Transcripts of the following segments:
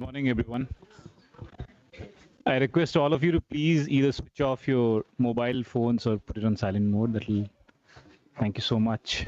Morning, everyone. I request all of you to please either switch off your mobile phones or put it on silent mode. Thank you so much.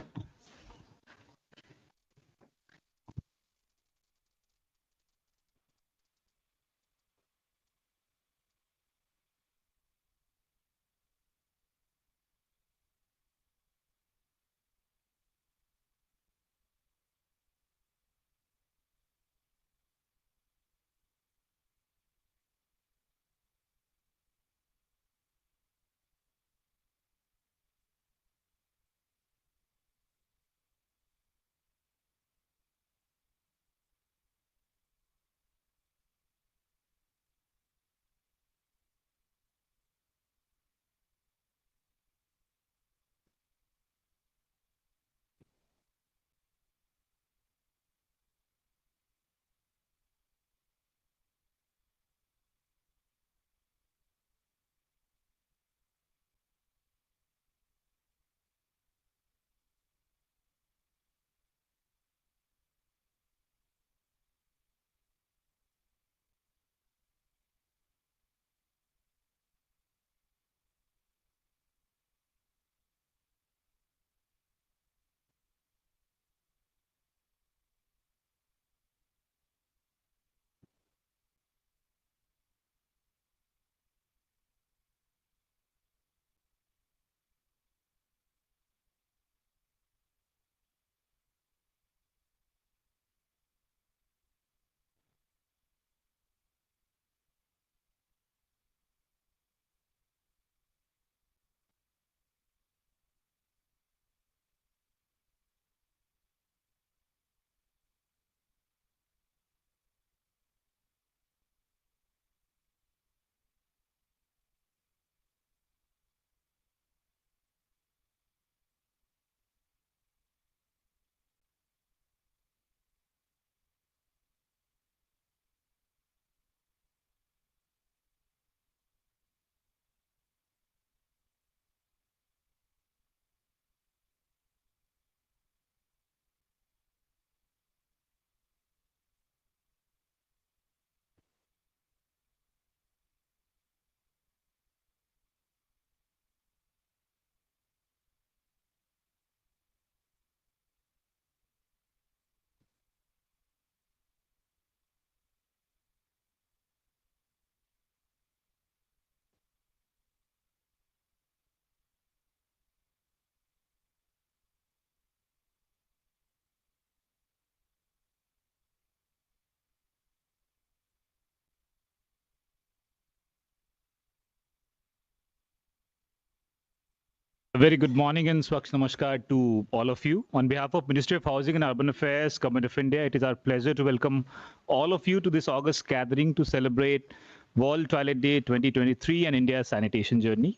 A very good morning and Swachh Namaskar to all of you. On behalf of Ministry of Housing and Urban Affairs, Government of India, it is our pleasure to welcome all of you to this August gathering to celebrate World Toilet Day 2023 and India's sanitation journey.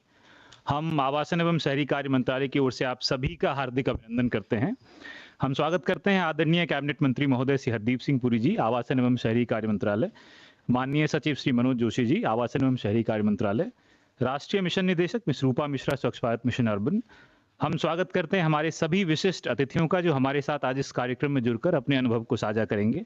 हम आवासन एवं शहरी कार्य मंत्रालय की ओर से आप सभी का हार्दिक अभिनंदन करते हैं। हम स्वागत करते हैं आदरणीय कैबिनेट मंत्री महोदय श्री हरदीप सिंह पुरी जी, आवासन एवं शहरी कार्य मंत्रालय, माननीय सचिव श्री मनोज जोशी जी, आवासन एवं शहरी कार्य मंत्रालय, राष्ट्रीय मिशन निदेशक मिस रूपा मिश्रा, स्वच्छ भारत मिशन अर्बन। हम स्वागत करते हैं हमारे सभी विशिष्ट अतिथियों का जो हमारे साथ आज इस कार्यक्रम में जुड़कर अपने अनुभव को साझा करेंगे।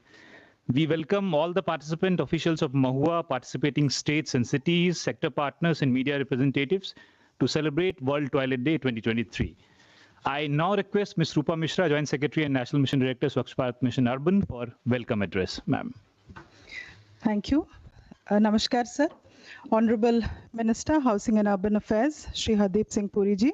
We welcome all the participant officials of Mahua, participating states and cities, sector partners and media representatives to celebrate World Toilet Day 2023. I now request Ms. Rupa Mishra, Joint Secretary and National Mission Director, Swachh Bharat Mission Urban, for welcome address. Ma'am. Thank you. Namaskar, sir. Honorable Minister, Housing and Urban Affairs, Shri Hardeep Singh Puri ji,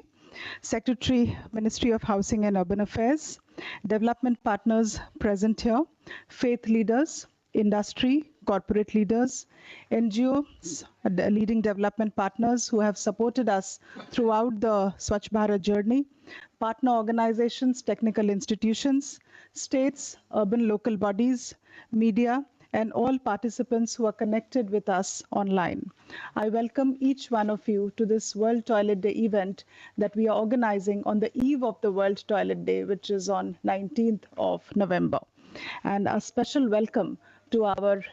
Secretary, Ministry of Housing and Urban Affairs, development partners present here, faith leaders, industry, corporate leaders, NGOs, leading development partners who have supported us throughout the Swachh Bharat journey, partner organizations, technical institutions, states, urban local bodies, media, and all participants who are connected with us online. I welcome each one of you to this World Toilet Day event that we are organizing on the eve of the World Toilet Day, which is on 19th of November. And a special welcome to our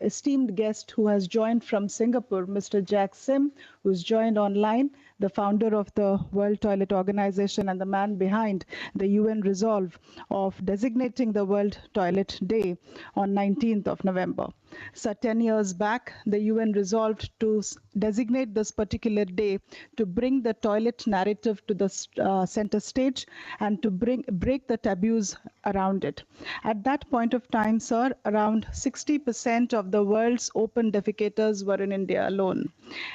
esteemed guest who has joined from Singapore, Mr. Jack Sim, who's joined online, the founder of the World Toilet Organization and the man behind the UN resolve of designating the World Toilet Day on 19th of November. So 10 years back, the UN resolved to designate this particular day to bring the toilet narrative to the center stage and to break the taboos around it. At that point of time, sir, around 60% of the world's open defecators were in India alone.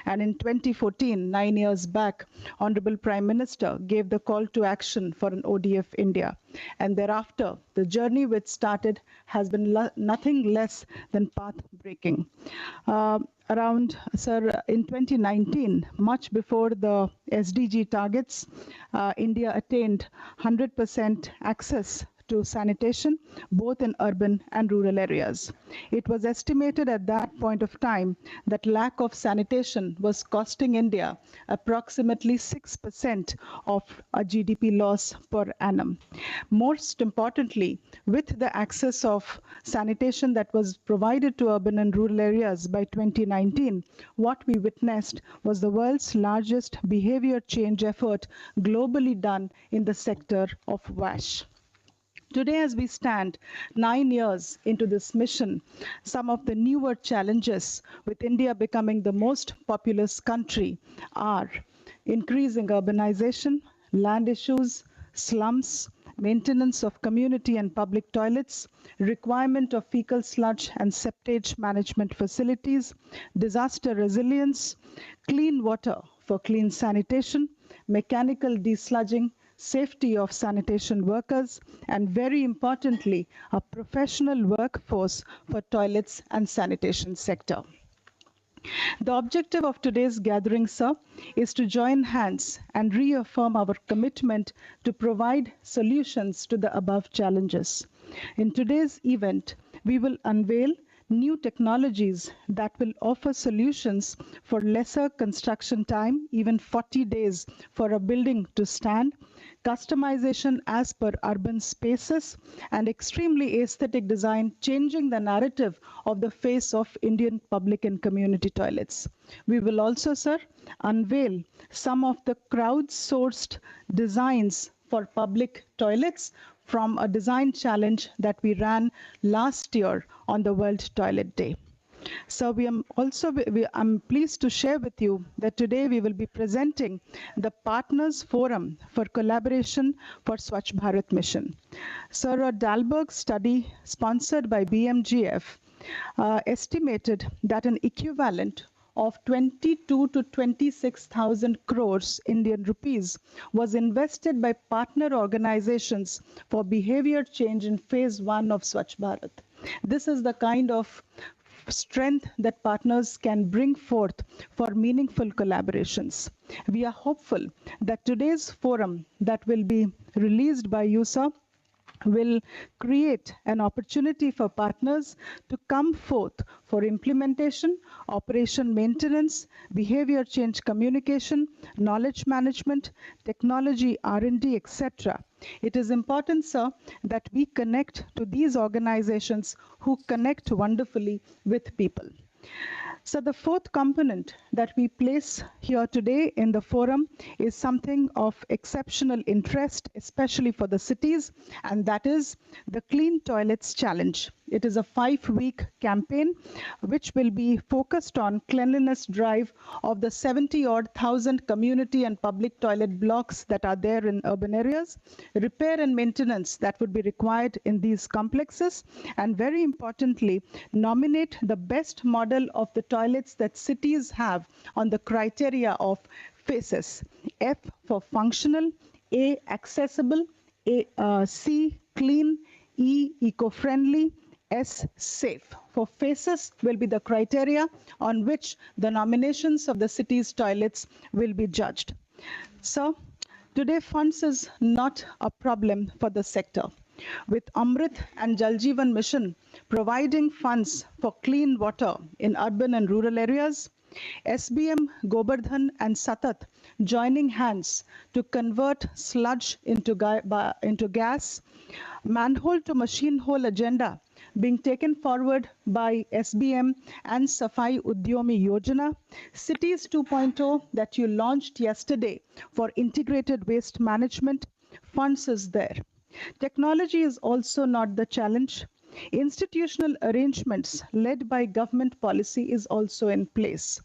And in 2014, 9 years back, Honorable Prime Minister gave the call to action for an ODF India. And thereafter, the journey which started has been nothing less than path-breaking. Sir, in 2019, much before the SDG targets, India attained 100% access to sanitation, both in urban and rural areas. It was estimated at that point of time that lack of sanitation was costing India approximately 6% of a GDP loss per annum. Most importantly, with the access of sanitation that was provided to urban and rural areas by 2019, what we witnessed was the world's largest behavior change effort globally done in the sector of WASH. Today, as we stand 9 years into this mission, some of the newer challenges with India becoming the most populous country are increasing urbanization, land issues, slums, maintenance of community and public toilets, requirement of fecal sludge and septage management facilities, disaster resilience, clean water for clean sanitation, mechanical desludging, safety of sanitation workers, and very importantly, a professional workforce for toilets and sanitation sector. The objective of today's gathering, sir, is to join hands and reaffirm our commitment to provide solutions to the above challenges. In today's event, we will unveil new technologies that will offer solutions for lesser construction time, even 40 days for a building to stand, customization as per urban spaces, and extremely aesthetic design, changing the narrative of the face of Indian public and community toilets. We will also, sir, unveil some of the crowd-sourced designs for public toilets from a design challenge that we ran last year on the World Toilet Day. So I'm pleased to share with you that today we will be presenting the Partners Forum for Collaboration for Swachh Bharat Mission. Sir, a Dalberg study sponsored by BMGF estimated that an equivalent of 22 to 26,000 crores Indian rupees was invested by partner organizations for behavior change in phase 1 of Swachh Bharat. This is the kind of strength that partners can bring forth for meaningful collaborations. We are hopeful that today's forum that will be released by you, sir, will create an opportunity for partners to come forth for implementation, operation maintenance, behavior change communication, knowledge management, technology R&D, etc. It is important, sir, that we connect to these organizations who connect wonderfully with people. So the fourth component that we place here today in the forum is something of exceptional interest, especially for the cities, and that is the Clean Toilets Challenge. It is a 5-week campaign which will be focused on cleanliness drive of the 70-odd thousand community and public toilet blocks that are there in urban areas, repair and maintenance that would be required in these complexes, and very importantly, nominate the best model of the toilets that cities have on the criteria of phases. F for functional, A accessible, C clean, E eco-friendly, S safe. For phases will be the criteria on which the nominations of the city's toilets will be judged. So today funds is not a problem for the sector. With Amrit and Jal Jeevan Mission providing funds for clean water in urban and rural areas, SBM, Gobardhan and Satat joining hands to convert sludge into gas, manhole to machine hole agenda being taken forward by SBM and Safai Udyomi Yojana, Cities 2.0 that you launched yesterday for integrated waste management, funds is there. Technology is also not the challenge. Institutional arrangements led by government policy is also in place.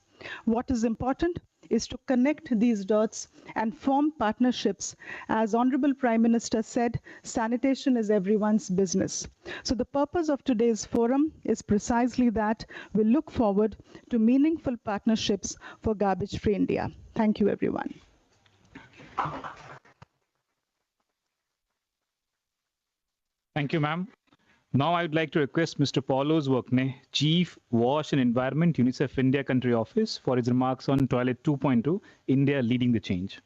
What is important is to connect these dots and form partnerships. As Honorable Prime Minister said, sanitation is everyone's business. So the purpose of today's forum is precisely that. We look forward to meaningful partnerships for garbage-free India. Thank you, everyone. Thank you, ma'am. Now I would like to request Mr. Paulos Workney, Chief Wash and Environment, UNICEF India Country Office, for his remarks on Toilet 2.2, India leading the change.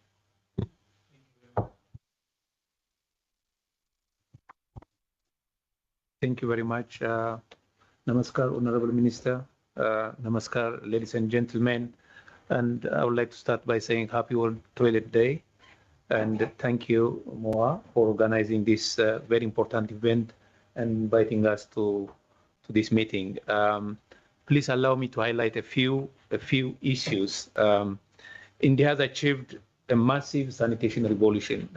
Thank you very much. Namaskar, Honorable Minister. Namaskar, ladies and gentlemen. And I would like to start by saying Happy World Toilet Day. And thank you, Moa, for organizing this very important event and inviting us to this meeting. Please allow me to highlight a few issues. India has achieved a massive sanitation revolution.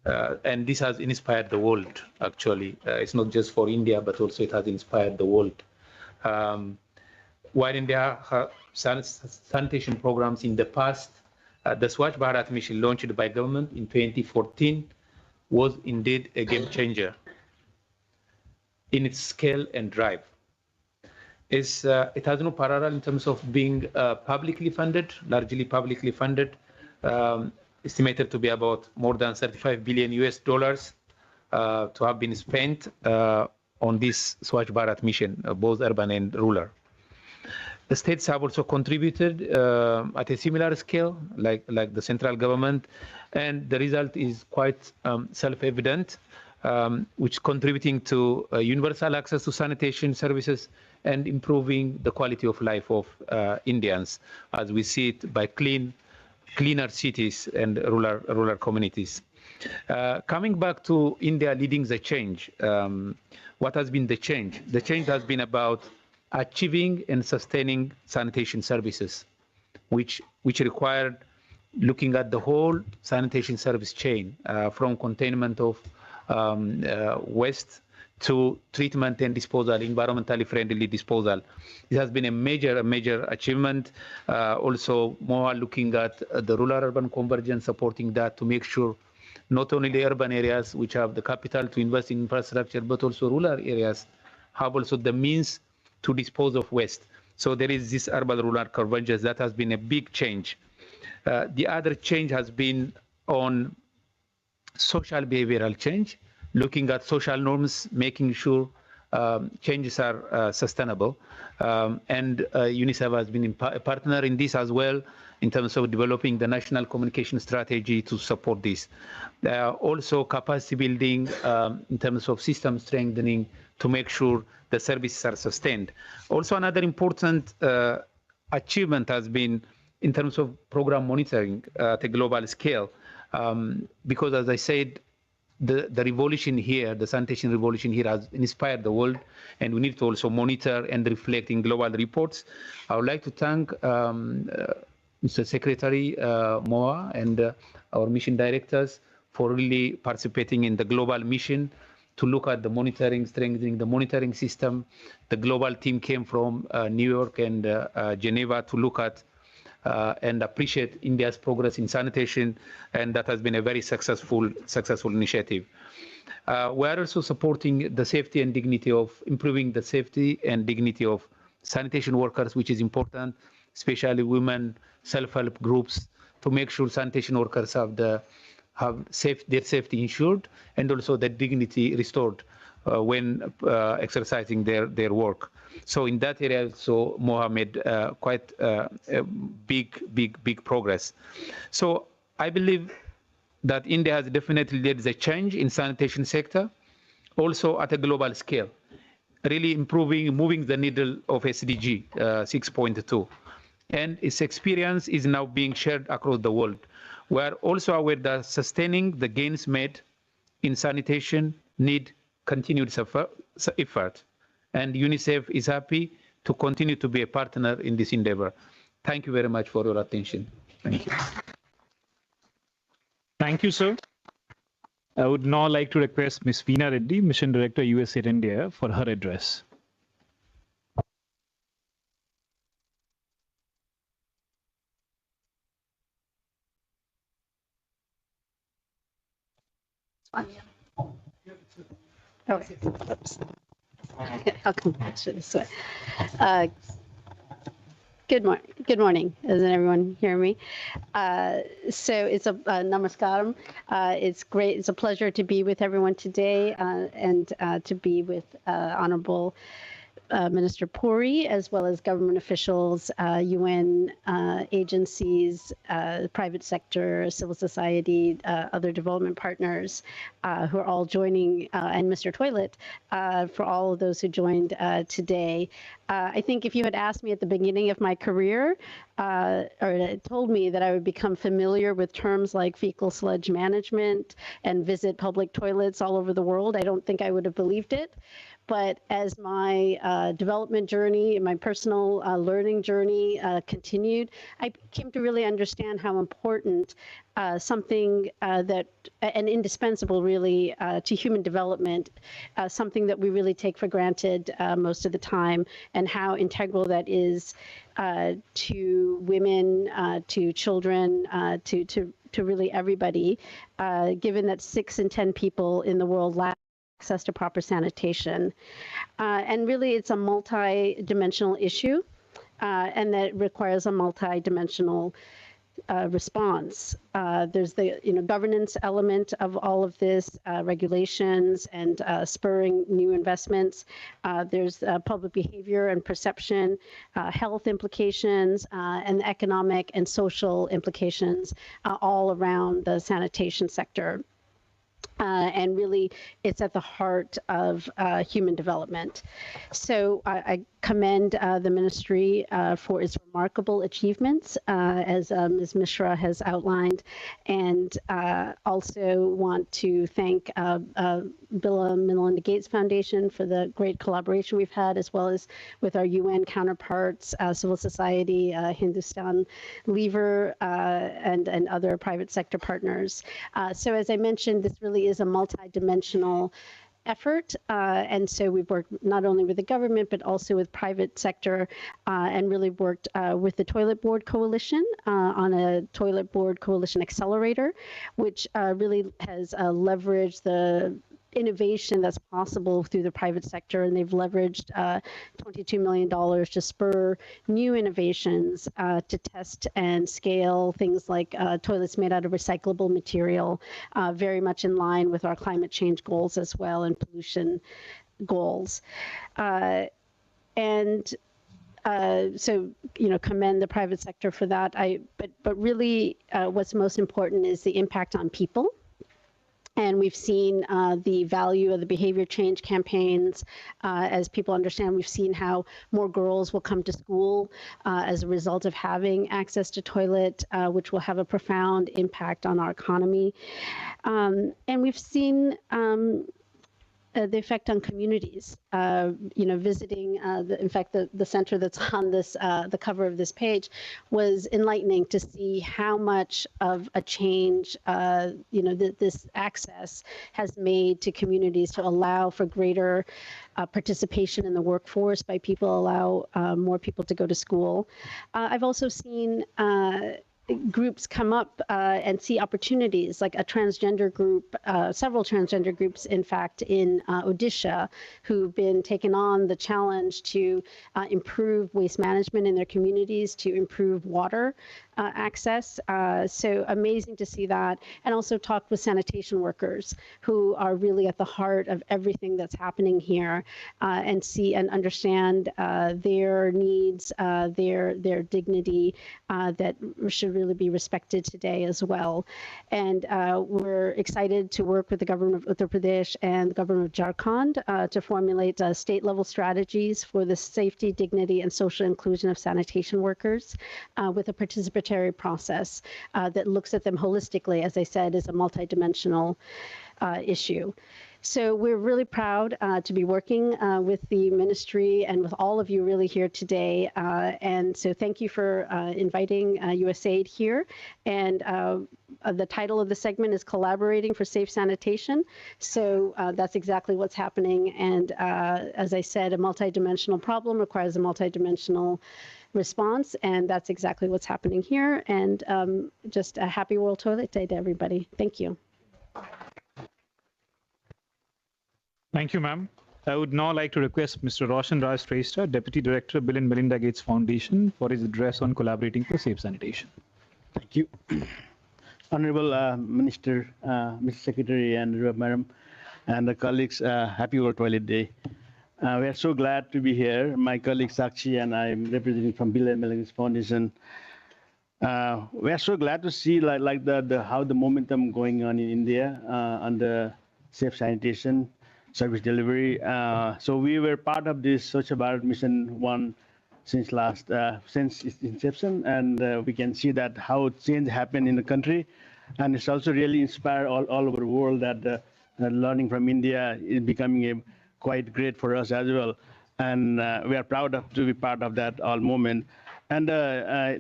And this has inspired the world, actually. It's not just for India, but also it has inspired the world. While India has sanitation programs in the past, the Swachh Bharat Mission launched by government in 2014 was indeed a game changer in its scale and drive. It has no parallel in terms of being publicly funded, largely publicly funded, estimated to be about more than 35 billion US dollars to have been spent on this Swachh Bharat mission, both urban and rural. The states have also contributed at a similar scale, like the central government, and the result is quite self-evident, which is contributing to universal access to sanitation services and improving the quality of life of Indians, as we see it by cleaner cities and rural communities. Coming back to India leading the change, what has been the change? The change has been about achieving and sustaining sanitation services, which required looking at the whole sanitation service chain, from containment of waste to treatment and disposal, environmentally friendly disposal. It has been a major achievement. Also, more looking at the rural-urban convergence, supporting that to make sure not only the urban areas which have the capital to invest in infrastructure, but also rural areas have also the means to dispose of waste. So there is this urban-rural convergence that has been a big change. The other change has been on social behavioral change, looking at social norms, making sure changes are sustainable. And UNICEF has been a partner in this as well, in terms of developing the national communication strategy to support this. Also capacity building in terms of system strengthening to make sure the services are sustained. Also, another important achievement has been in terms of program monitoring at a global scale, because as I said, the revolution here, the sanitation revolution here has inspired the world, and we need to also monitor and reflect in global reports. I would like to thank Mr. Secretary Moa and our mission directors for really participating in the global mission to look at the monitoring, strengthening the monitoring system. The global team came from New York and Geneva to look at and appreciate India's progress in sanitation, and that has been a very successful initiative. We are also supporting the safety and dignity of improving the safety and dignity of sanitation workers, which is important, especially women, self-help groups, to make sure sanitation workers have their safety ensured and also their dignity restored when exercising their work. So in that area, so Mohammed quite big progress. So I believe that India has definitely led the change in sanitation sector, also at a global scale, really moving the needle of SDG 6.2. And its experience is now being shared across the world. We are also aware that sustaining the gains made in sanitation need continued effort. And UNICEF is happy to continue to be a partner in this endeavor. Thank you very much for your attention. Thank you. Thank you, sir. I would now like to request Ms. Veena Reddy, Mission Director, USAID India, for her address. Oh, oops. I'll come back to this way. Good morning. Doesn't everyone hear me? So it's a namaskaram. It's great. It's a pleasure to be with everyone today and to be with Honorable Minister Puri, as well as government officials, UN agencies, private sector, civil society, other development partners who are all joining, and Mr. Toilet, for all of those who joined today. I think if you had asked me at the beginning of my career, or told me that I would become familiar with terms like fecal sludge management and visit public toilets all over the world, I don't think I would have believed it. But as my development journey and my personal learning journey continued, I came to really understand how important something that, and indispensable really to human development, something that we really take for granted most of the time, and how integral that is to women, to children, to really everybody, given that 6 in 10 people in the world lack access to proper sanitation. And really it's a multi-dimensional issue, and that requires a multi-dimensional response. There's the governance element of all of this, regulations and spurring new investments. There's public behavior and perception, health implications, and economic and social implications all around the sanitation sector. And really, it's at the heart of human development. So I commend the ministry for its remarkable achievements, as Ms. Mishra has outlined, and also want to thank Bill and Melinda Gates Foundation for the great collaboration we've had, as well as with our UN counterparts, civil society, Hindustan Lever, and other private sector partners. So as I mentioned, this really is a multi-dimensional effort, and so we've worked not only with the government but also with private sector, and really worked with the Toilet Board Coalition on a Toilet Board Coalition Accelerator, which really has leveraged the innovation that's possible through the private sector, and they've leveraged $22 million to spur new innovations to test and scale things like toilets made out of recyclable material, very much in line with our climate change goals as well, and pollution goals. So commend the private sector for that. But really what's most important is the impact on people. And we've seen the value of the behavior change campaigns. As people understand, we've seen how more girls will come to school as a result of having access to toilet, which will have a profound impact on our economy. And we've seen the effect on communities. Visiting, in fact, the center that's on this, the cover of this page, was enlightening to see how much of a change, this access has made to communities to allow for greater participation in the workforce by people, allow more people to go to school. I've also seen groups come up and see opportunities, like a transgender group, several transgender groups, in fact, in Odisha, who've been taken on the challenge to improve waste management in their communities, to improve water access. So amazing to see that, and also talk with sanitation workers who are really at the heart of everything that's happening here, and see and understand their needs, their dignity, that should really be respected today as well. And we're excited to work with the government of Uttar Pradesh and the government of Jharkhand to formulate state-level strategies for the safety, dignity, and social inclusion of sanitation workers with a participatory process that looks at them holistically, as I said, as a multidimensional issue. So we're really proud to be working with the ministry and with all of you really here today. And so thank you for inviting USAID here. And the title of the segment is Collaborating for Safe Sanitation. So that's exactly what's happening. And as I said, a multidimensional problem requires a multidimensional response, and that's exactly what's happening here. And just a happy World Toilet Day to everybody. Thank you. Thank you, ma'am. I would now like to request Mr. Roshan Raj Shrestha, Deputy Director, Bill and Melinda Gates Foundation, for his address on collaborating for safe sanitation. Thank you. Honorable Minister, Mr. Secretary, and Madam, and the colleagues, happy World Toilet Day. We are so glad to be here. My colleague Sakshi and I am representing from Bill and Melinda Gates Foundation. We are so glad to see how the momentum going on in India on the safe sanitation service delivery. So we were part of this Swachh Bharat Mission one since its inception, and we can see that how change happened in the country, and it's also really inspired all over the world that learning from India is becoming quite great for us as well, and we are proud to be part of that all moment. And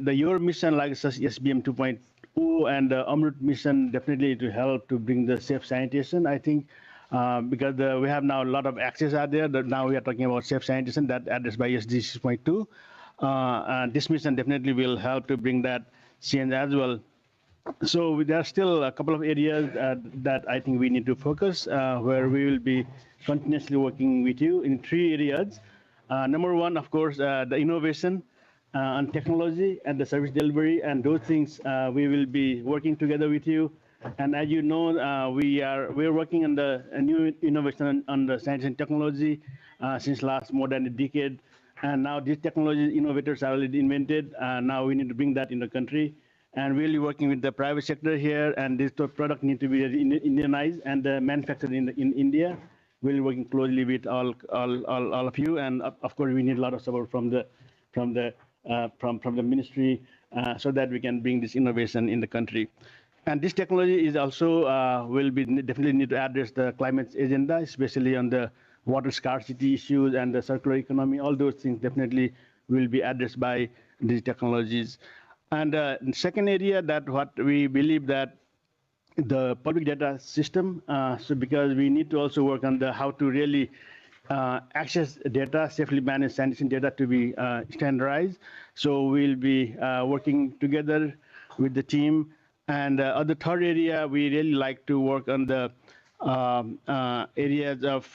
your mission, like SBM 2.0 and the Amrut mission, definitely to help to bring the safe sanitation. I think. Because we have now a lot of access out there. Now we are talking about safe sanitation that addressed by SDG 6.2. This mission definitely will help to bring that change as well. So there are still a couple of areas that I think we need to focus, where we will be continuously working with you in 3 areas. Number 1, of course, the innovation and technology and the service delivery, and those things we will be working together with you. And as you know, we're working on the new innovation on the science and technology since last more than a decade. And now these technology innovators are already invented. Now we need to bring that in the country, and really working with the private sector here. And this product need to be Indianized and manufactured in India. We're working closely with all of you, and of course we need a lot of support from the ministry so that we can bring this innovation in the country. And this technology is also will be definitely need to address the climate agenda, especially on the water scarcity issues and the circular economy. All those things definitely will be addressed by these technologies. And the second area that what we believe that the public data system, so because we need to also work on the how to really access data, safely managed sanitation data to be standardized. So we'll be working together with the team. And the third area, we really like to work on the areas of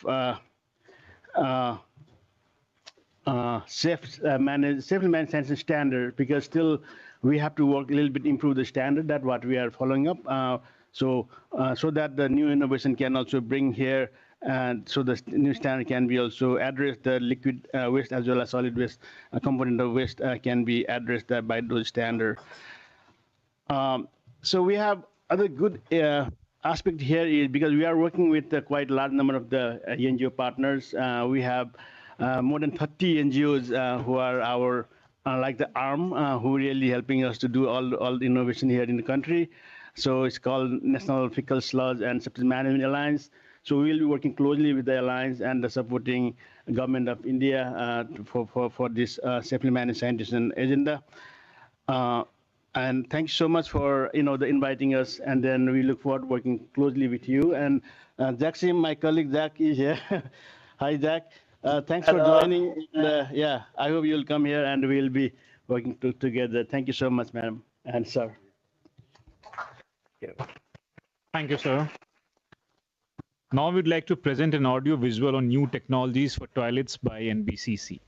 safely managed sanitation standard, because still we have to work a little bit, improve the standard. That's what we are following up. So that the new innovation can also bring here, and so the new standard can be also address the liquid waste as well as solid waste component of waste can be addressed by those standards. So we have other good aspect here is because we are working with quite a large number of the NGO partners. We have more than 30 NGOs who are our like the arm who really helping us to do all the innovation here in the country. So it's called National Fecal Sludge and Septic Management Alliance. So we will be working closely with the alliance and the supporting government of India for this safely managed sanitation agenda. And thanks so much for the inviting us, and then we look forward to working closely with you. And Jackson, my colleague Jack is here. Hi, Jack. Thanks for joining. Yeah, I hope you'll come here and we'll be working together. Thank you so much, madam and sir. Thank you, sir. Now we'd like to present an audio visual on new technologies for toilets by NBCC.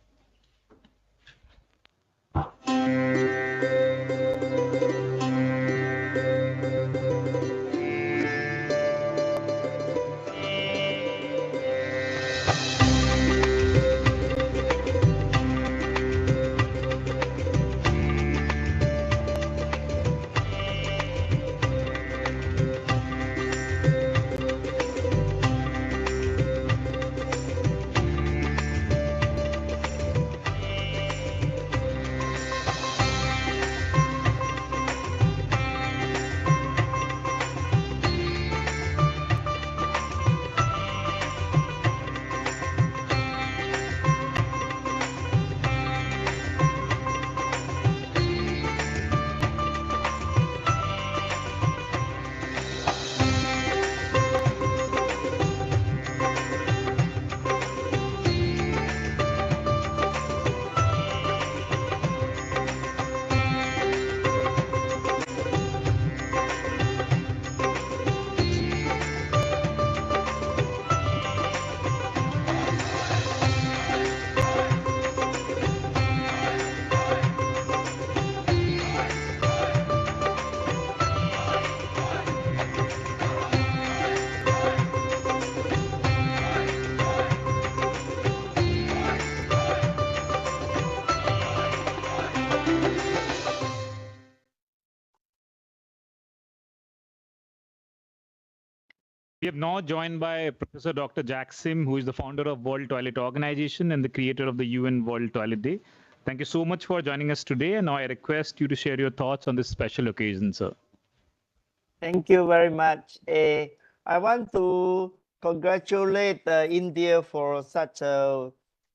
We have now joined by Professor Dr. Jack Sim, who is the founder of World Toilet Organization and the creator of the UN World Toilet Day. Thank you so much for joining us today. And now I request you to share your thoughts on this special occasion, sir. Thank you very much. I want to congratulate India for such a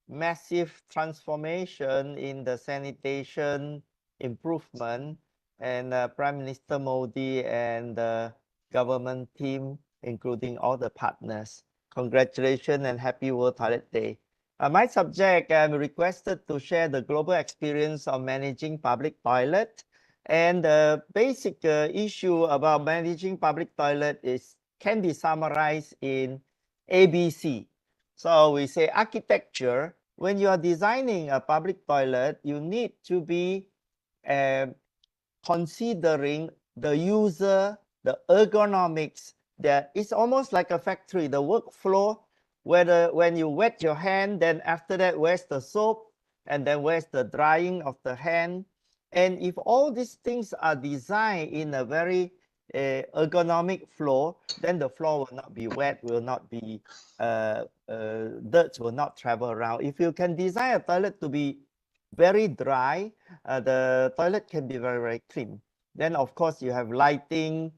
massive transformation in the sanitation improvement, and Prime Minister Modi and the government team, including all the partners. Congratulations and happy World Toilet Day. My subject, I'm requested to share the global experience of managing public toilet. And the basic issue about managing public toilet can be summarized in ABC. So we say architecture. When you are designing a public toilet, you need to be considering the user, the ergonomics. That it's almost like a factory. The workflow, whether when you wet your hand, then after that, where's the soap, and then where's the drying of the hand. And if all these things are designed in a very ergonomic flow, then the floor will not be wet, will not be, dirt will not travel around. If you can design a toilet to be very dry, the toilet can be very, very clean. Then, of course, you have lighting,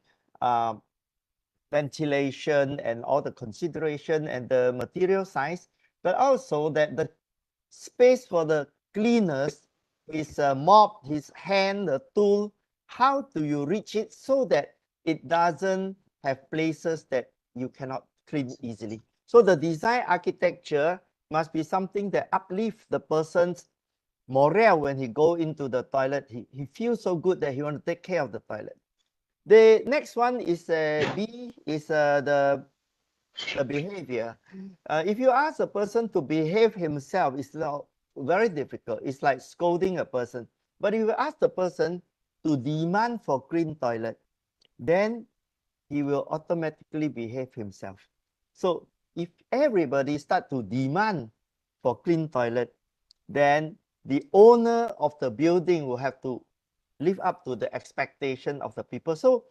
ventilation, and all the consideration and the material size, but also that the space for the cleaners, his mop, his hand, the tool, how do you reach it so that it doesn't have places that you cannot clean easily. So the design architecture must be something that uplifts the person's morale when he go into the toilet. He feels so good that he want to take care of the toilet. The next one is B, is the behavior. If you ask a person to behave himself, it's not very difficult. It's like scolding a person. But if you ask the person to demand for clean toilet, then he will automatically behave himself. So if everybody start to demand for clean toilet, then the owner of the building will have to live up to the expectation of the people. So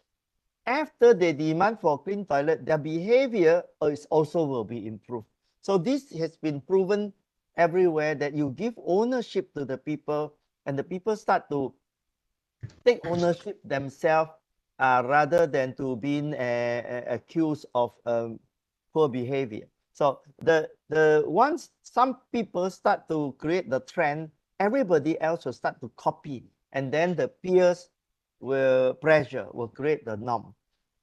after they demand for clean toilet, their behavior is also will be improved. So this has been proven everywhere, that you give ownership to the people, and the people start to take ownership themselves rather than to being accused of poor behavior. So once some people start to create the trend, everybody else will start to copy, and then the peers will create the norm.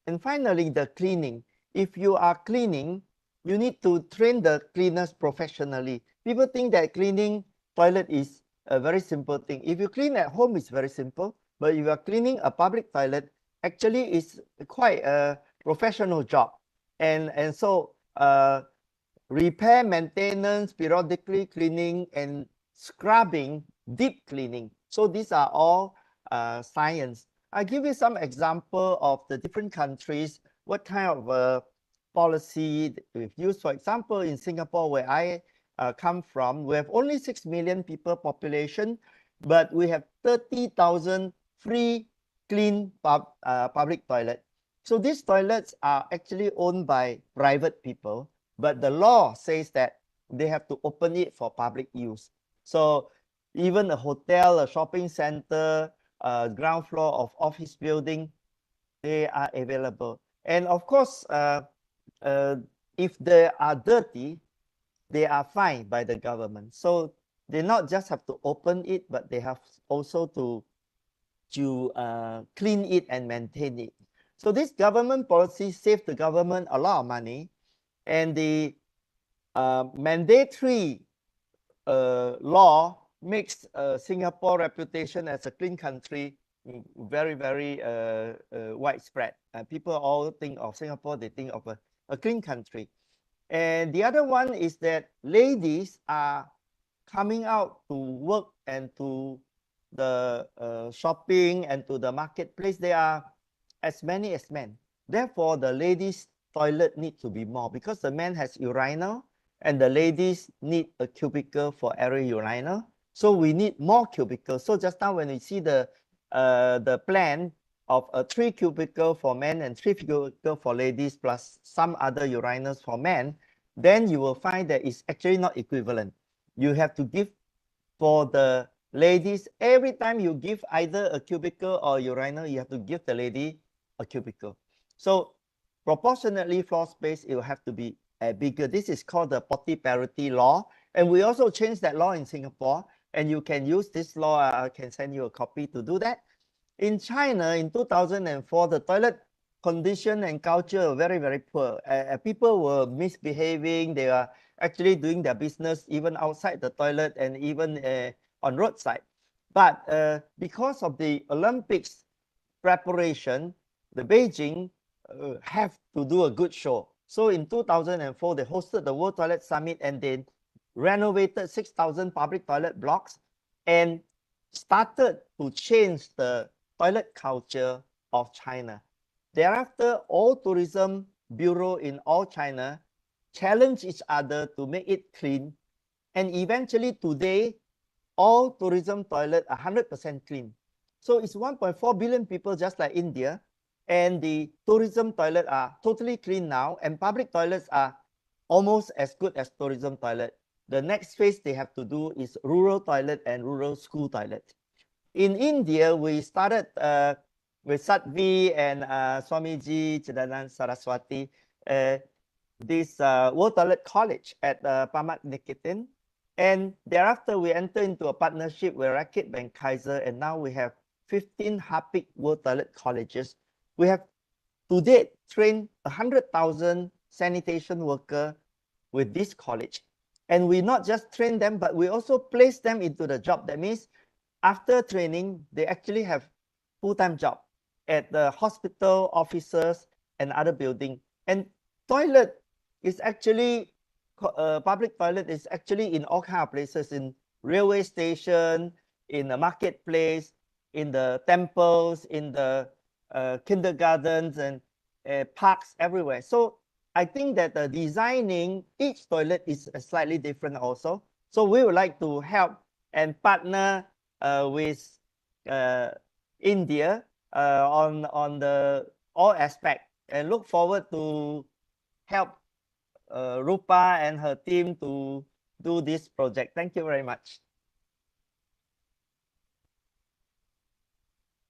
And finally, the cleaning. If you are cleaning, you need to train the cleaners professionally. People think that cleaning toilet is a very simple thing. If you clean at home, it's very simple. But if you are cleaning a public toilet, actually it's quite a professional job. And so repair, maintenance, periodically cleaning, and scrubbing, deep cleaning. So these are all science. I'll give you some example of the different countries, what kind of policy we've used. For example, in Singapore, where I come from, we have only 6 million people population, but we have 30,000 free clean public toilet. So these toilets are actually owned by private people, but the law says that they have to open it for public use. So even a hotel, a shopping center, ground floor of office building, they are available. And of course, if they are dirty, they are fined by the government. So they not just have to open it, but they have also to clean it and maintain it. So this government policy saved the government a lot of money, and the mandatory law makes Singapore reputation as a clean country very, very widespread. People all think of Singapore, they think of a clean country. And the other one is that ladies are coming out to work and to the shopping and to the marketplace. They are as many as men. Therefore, the ladies' toilet need to be more, because the man has urinal and the ladies need a cubicle for every urinal. So we need more cubicles. So just now when we see the plan, of a 3 cubicle for men and 3 cubicle for ladies plus some other urinals for men, then you will find that it's actually not equivalent. You have to give for the ladies, every time you give either a cubicle or urinal, you have to give the lady a cubicle. So proportionately floor space, it will have to be bigger. This is called the potty parity law. And we also changed that law in Singapore. And you can use this law. I can send you a copy to do that. In China, in 2004, the toilet condition and culture were very, very poor. People were misbehaving. They are actually doing their business even outside the toilet and even on roadside. But because of the Olympics preparation, the Beijing have to do a good show. So in 2004, they hosted the World Toilet Summit and they renovated 6,000 public toilet blocks and started to change the toilet culture of China. Thereafter, all tourism bureau in all China challenge each other to make it clean. And eventually today, all tourism toilet are 100% clean. So it's 1.4 billion people just like India. And the tourism toilet are totally clean now. And public toilets are almost as good as tourism toilet. The next phase they have to do is rural toilet and rural school toilet. In India, we started with Sattvi and Swamiji Chidanand Saraswati, this World Toilet College at Pamak Niketin. And thereafter, we enter into a partnership with Rakit and Kaiser, and now we have 15 Hapik World Toilet Colleges. We have to date trained 100,000 sanitation workers with this college. And we not just train them, but we also place them into the job. That means after training, they actually have full-time job at the hospital, offices, and other building. And toilet is actually, public toilet is actually in all kinds of places, in railway station, in the marketplace, in the temples, in the kindergartens and parks everywhere. So I think that the designing each toilet is slightly different also. So we would like to help and partner with India on the all aspect, and look forward to help Rupa and her team to do this project. Thank you very much.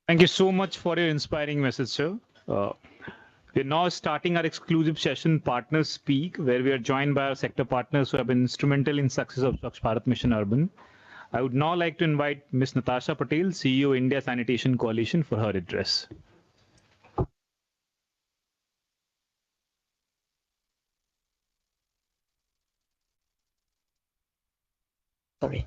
Thank you so much for your inspiring message, sir. We're now starting our exclusive session, Partners Speak, where we are joined by our sector partners who have been instrumental in success of Swachh Bharat Mission Urban. I would now like to invite Ms. Natasha Patel, CEO, India Sanitation Coalition, for her address. Sorry.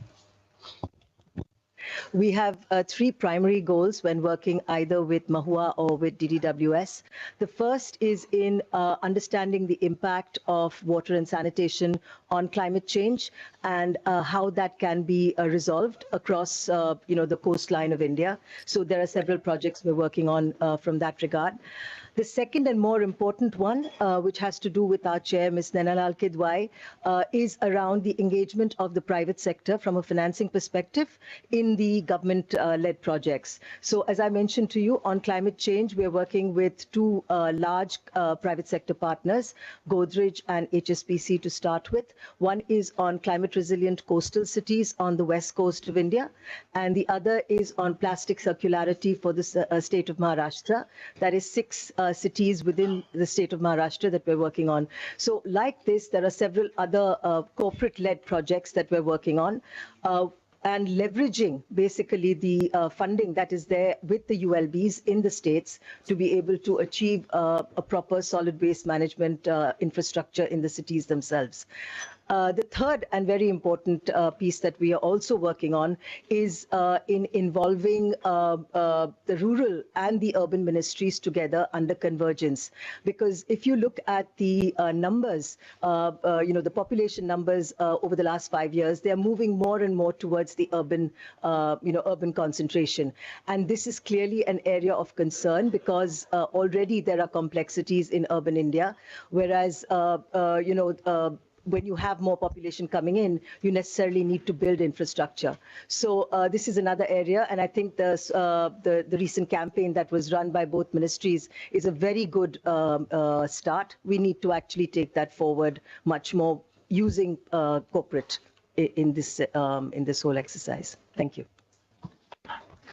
We have three primary goals when working either with Mahua or with DDWS. The first is in understanding the impact of water and sanitation on climate change and how that can be resolved across the coastline of India. So there are several projects we're working on from that regard. The second and more important one, which has to do with our chair, Ms. Nainalal Kidwai, is around the engagement of the private sector from a financing perspective in the government-led projects. So as I mentioned to you, on climate change, we're working with two large private sector partners, Godrej and HSBC to start with. One is on climate resilient coastal cities on the west coast of India, and the other is on plastic circularity for the state of Maharashtra. That is 6 cities within the state of Maharashtra that we're working on. So like this, there are several other corporate-led projects that we're working on. And leveraging basically the funding that is there with the ULBs in the states to be able to achieve a proper solid waste management infrastructure in the cities themselves. The third and very important piece that we are also working on is in involving the rural and the urban ministries together under convergence. Because if you look at the numbers, the population numbers over the last 5 years, they are moving more and more towards the urban, urban concentration. And this is clearly an area of concern because already there are complexities in urban India, whereas, when you have more population coming in, you necessarily need to build infrastructure. So this is another area, and I think the recent campaign that was run by both ministries is a very good start. We need to actually take that forward much more using corporate in this whole exercise. Thank you.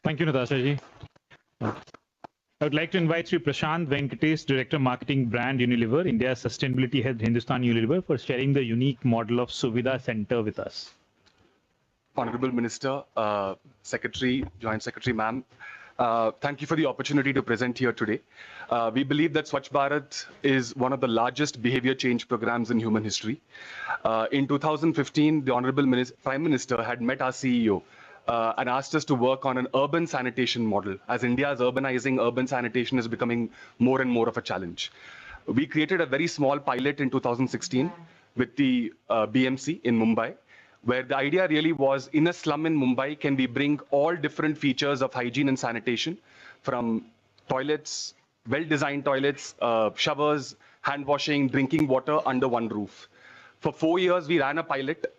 Thank you, Natasha ji. I would like to invite Sri Prashant Venkatesh, Director Marketing Brand Unilever, India's Sustainability Head Hindustan Unilever, for sharing the unique model of Suvidha Center with us. Honorable Minister, Secretary, Joint Secretary, ma'am, thank you for the opportunity to present here today. We believe that Swachh Bharat is one of the largest behavior change programs in human history. In 2015, the Honorable Prime Minister had met our CEO and asked us to work on an urban sanitation model. As India is urbanizing, urban sanitation is becoming more and more of a challenge. We created a very small pilot in 2016 with the BMC in Mumbai, where the idea really was, in a slum in Mumbai, can we bring all different features of hygiene and sanitation, from toilets, well-designed toilets, showers, hand washing, drinking water under one roof. For 4 years, we ran a pilot.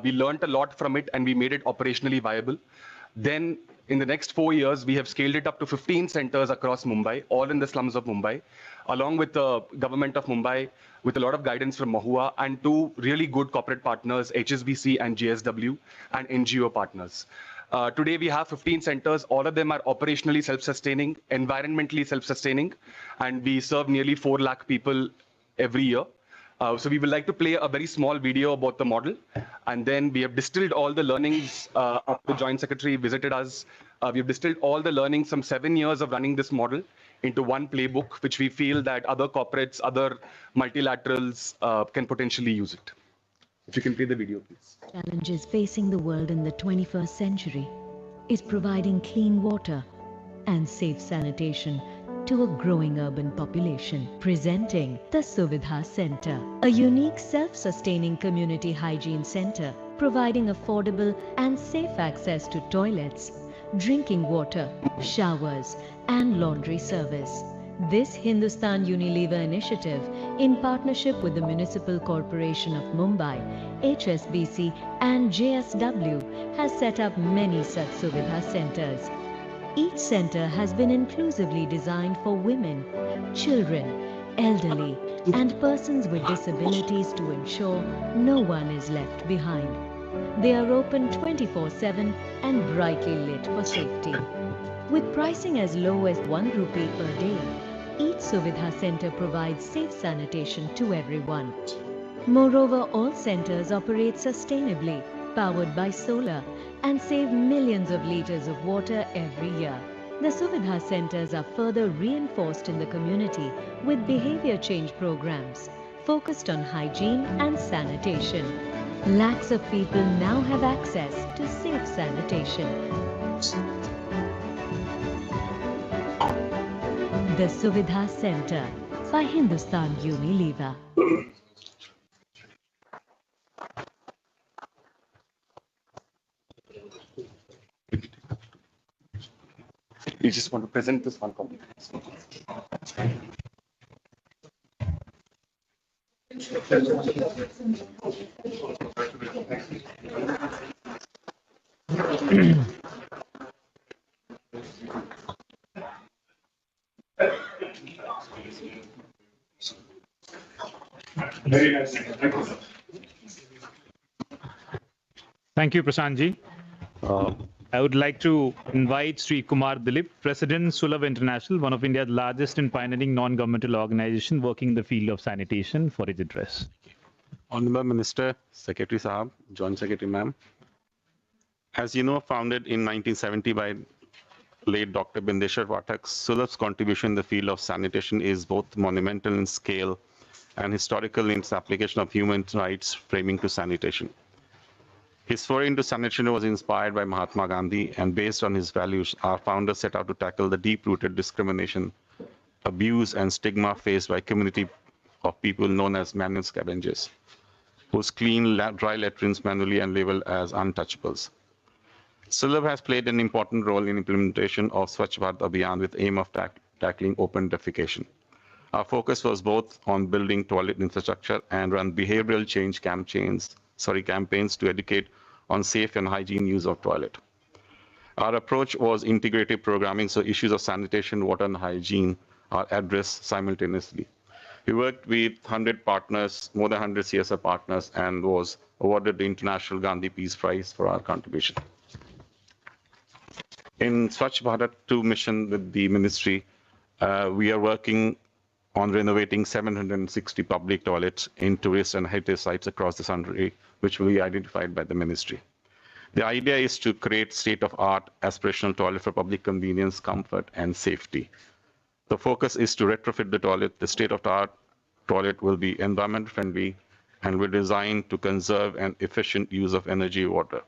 We learned a lot from it, and we made it operationally viable. Then, in the next 4 years, we have scaled it up to 15 centers across Mumbai, all in the slums of Mumbai, along with the government of Mumbai, with a lot of guidance from Mahua, and 2 really good corporate partners, HSBC and GSW, and NGO partners. Today, we have 15 centers. All of them are operationally self-sustaining, environmentally self-sustaining, and we serve nearly 4 lakh people every year. So we would like to play a very small video about the model, and then we have distilled all the learnings. The Joint Secretary visited us. We've distilled all the learnings from 7 years of running this model into one playbook, which we feel that other corporates, other multilaterals can potentially use it. If you can play the video, please. Challenges facing the world in the 21st century is providing clean water and safe sanitation to a growing urban population. Presenting the Suvidha Center, a unique self-sustaining community hygiene center providing affordable and safe access to toilets, drinking water, showers, and laundry service. This Hindustan Unilever initiative, in partnership with the Municipal Corporation of Mumbai, HSBC, and JSW, has set up many such Suvidha centers. Each center has been inclusively designed for women, children, elderly, and persons with disabilities to ensure no one is left behind. They are open 24/7 and brightly lit for safety. With pricing as low as 1 rupee per day, each Suvidha center provides safe sanitation to everyone. Moreover, all centers operate sustainably, powered by solar, and save millions of liters of water every year. The Suvidha centers are further reinforced in the community with behavior change programs focused on hygiene and sanitation. Lakhs of people now have access to safe sanitation. The Suvidha Center by Hindustan Unilever. You just want to present this one copy. Very nice. Thank you, sir. Thank you, Prashant ji. I would like to invite Sri Kumar Dilip, President, Sulabh International, one of India's largest and pioneering non-governmental organization working in the field of sanitation, for his address. Honorable Minister, Secretary Sahab, Joint Secretary Ma'am. As you know, founded in 1970 by late Dr. Bindeshwar Pathak, Sulabh's contribution in the field of sanitation is both monumental in scale and historical in its application of human rights framing to sanitation. His foray into sanitation was inspired by Mahatma Gandhi, and based on his values, our founder set out to tackle the deep-rooted discrimination, abuse, and stigma faced by a community of people known as manual scavengers, whose clean dry latrines manually and labeled as untouchables. Sulabh has played an important role in implementation of Swachh Bharat Abhiyan with aim of tackling open defecation. Our focus was both on building toilet infrastructure and run behavioral change campaigns to educate on safe and hygiene use of toilet. Our approach was integrative programming, so issues of sanitation, water, and hygiene are addressed simultaneously. We worked with 100 partners, more than 100 CSR partners, and was awarded the International Gandhi Peace Prize for our contribution. In Swachh Bharat mission with the ministry, we are working on renovating 760 public toilets in tourist and heritage sites across the country, which will be identified by the ministry. The idea is to create state-of-art aspirational toilet for public convenience, comfort, and safety. The focus is to retrofit the toilet. The state-of-the-art toilet will be environment friendly and will designed to conserve an efficient use of energy water.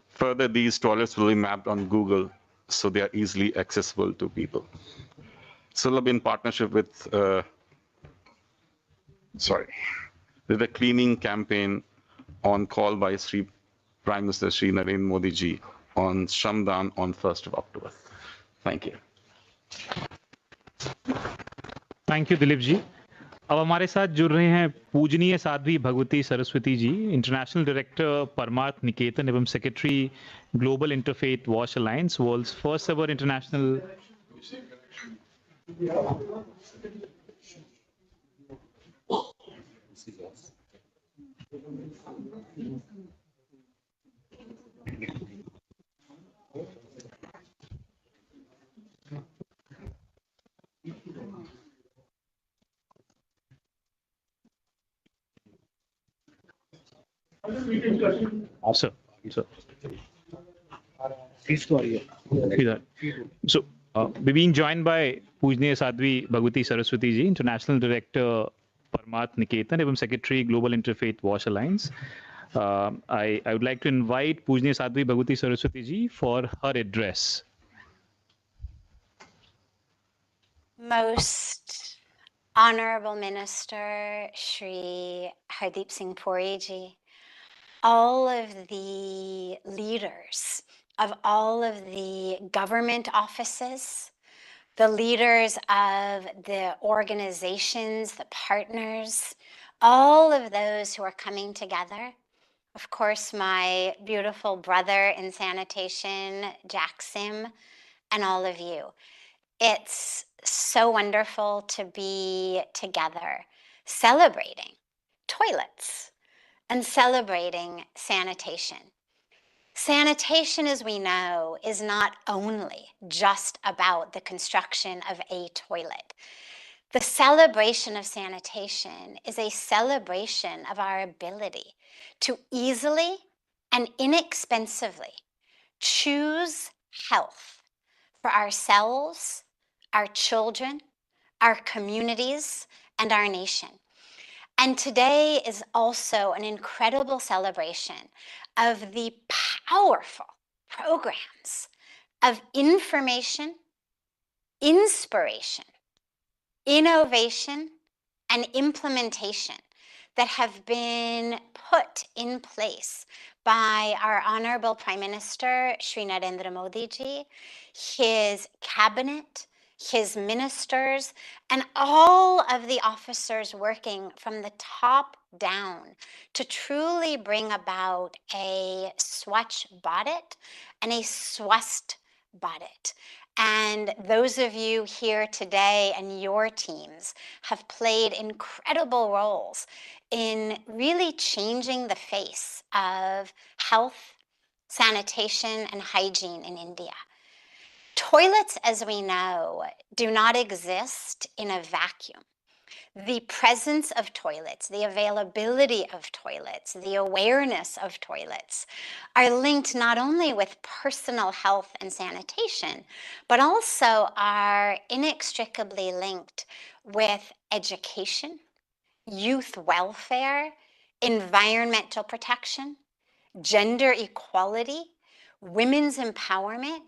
Further, these toilets will be mapped on Google, so they are easily accessible to people. Sulabh, in partnership with, there's a cleaning campaign on call by Prime Minister Shri Narendra Modi ji on Shramdan on 1st of October. Thank you. Thank you Dilip ji. अब हमारे साथ जुड़ रहे हैं पूजनीय Sadhvi Bhagwati Saraswati ji, international director Parmarth Niketan एवं secretary global interfaith wash alliance, world's first ever international. Sir. So, we're being joined by Pujniya Sadhvi Bhagwati Saraswati ji, International Director Paramath Niketan, evam Secretary Global Interfaith Wash Alliance. I would like to invite Pujniya Sadhvi Bhagwati Saraswati ji for her address. Most Honorable Minister Shri Hardeep Singh Puri ji, all of the leaders of all of the government offices, the leaders of the organizations, the partners, all of those who are coming together. Of course, my beautiful brother in sanitation, Jack Sim, and all of you. It's so wonderful to be together celebrating toilets and celebrating sanitation. Sanitation, as we know, is not only just about the construction of a toilet. The celebration of sanitation is a celebration of our ability to easily and inexpensively choose health for ourselves, our children, our communities, and our nation. And today is also an incredible celebration of the powerful programs of information, inspiration, innovation, and implementation that have been put in place by our Honorable Prime Minister, Shri Narendra Modi ji, his cabinet, his ministers, and all of the officers working from the top down to truly bring about a Swachh Bharat and a Swasth Bharat. And those of you here today and your teams have played incredible roles in really changing the face of health, sanitation, and hygiene in India. Toilets, as we know, do not exist in a vacuum. The presence of toilets, the availability of toilets, the awareness of toilets are linked not only with personal health and sanitation, but also are inextricably linked with education, youth welfare, environmental protection, gender equality, women's empowerment,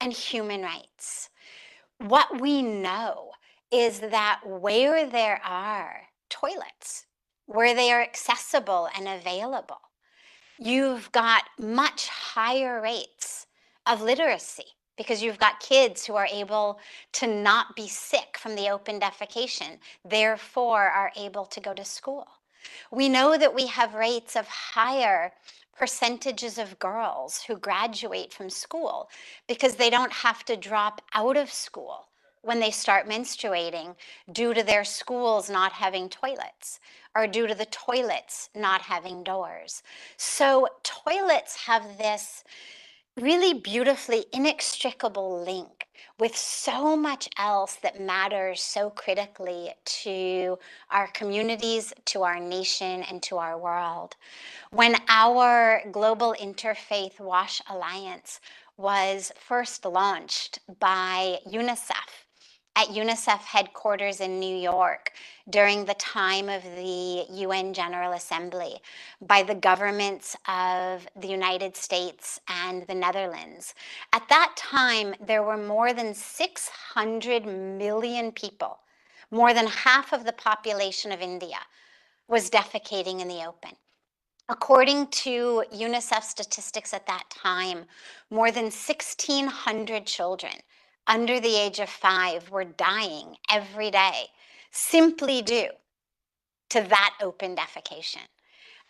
and human rights. What we know is that where there are toilets, where they are accessible and available, you've got much higher rates of literacy, because you've got kids who are able to not be sick from the open defecation, therefore are able to go to school. We know that we have rates of higher percentages of girls who graduate from school because they don't have to drop out of school when they start menstruating due to their schools not having toilets or due to the toilets not having doors. So toilets have this really beautifully inextricable link with so much else that matters so critically to our communities, to our nation, and to our world. When our Global Interfaith WASH Alliance was first launched by UNICEF at UNICEF headquarters in New York during the time of the UN General Assembly by the governments of the United States and the Netherlands. At that time, there were more than 600 million people, more than half of the population of India, was defecating in the open. According to UNICEF statistics at that time, more than 1,600 children under the age of 5 were dying every day simply due to that open defecation.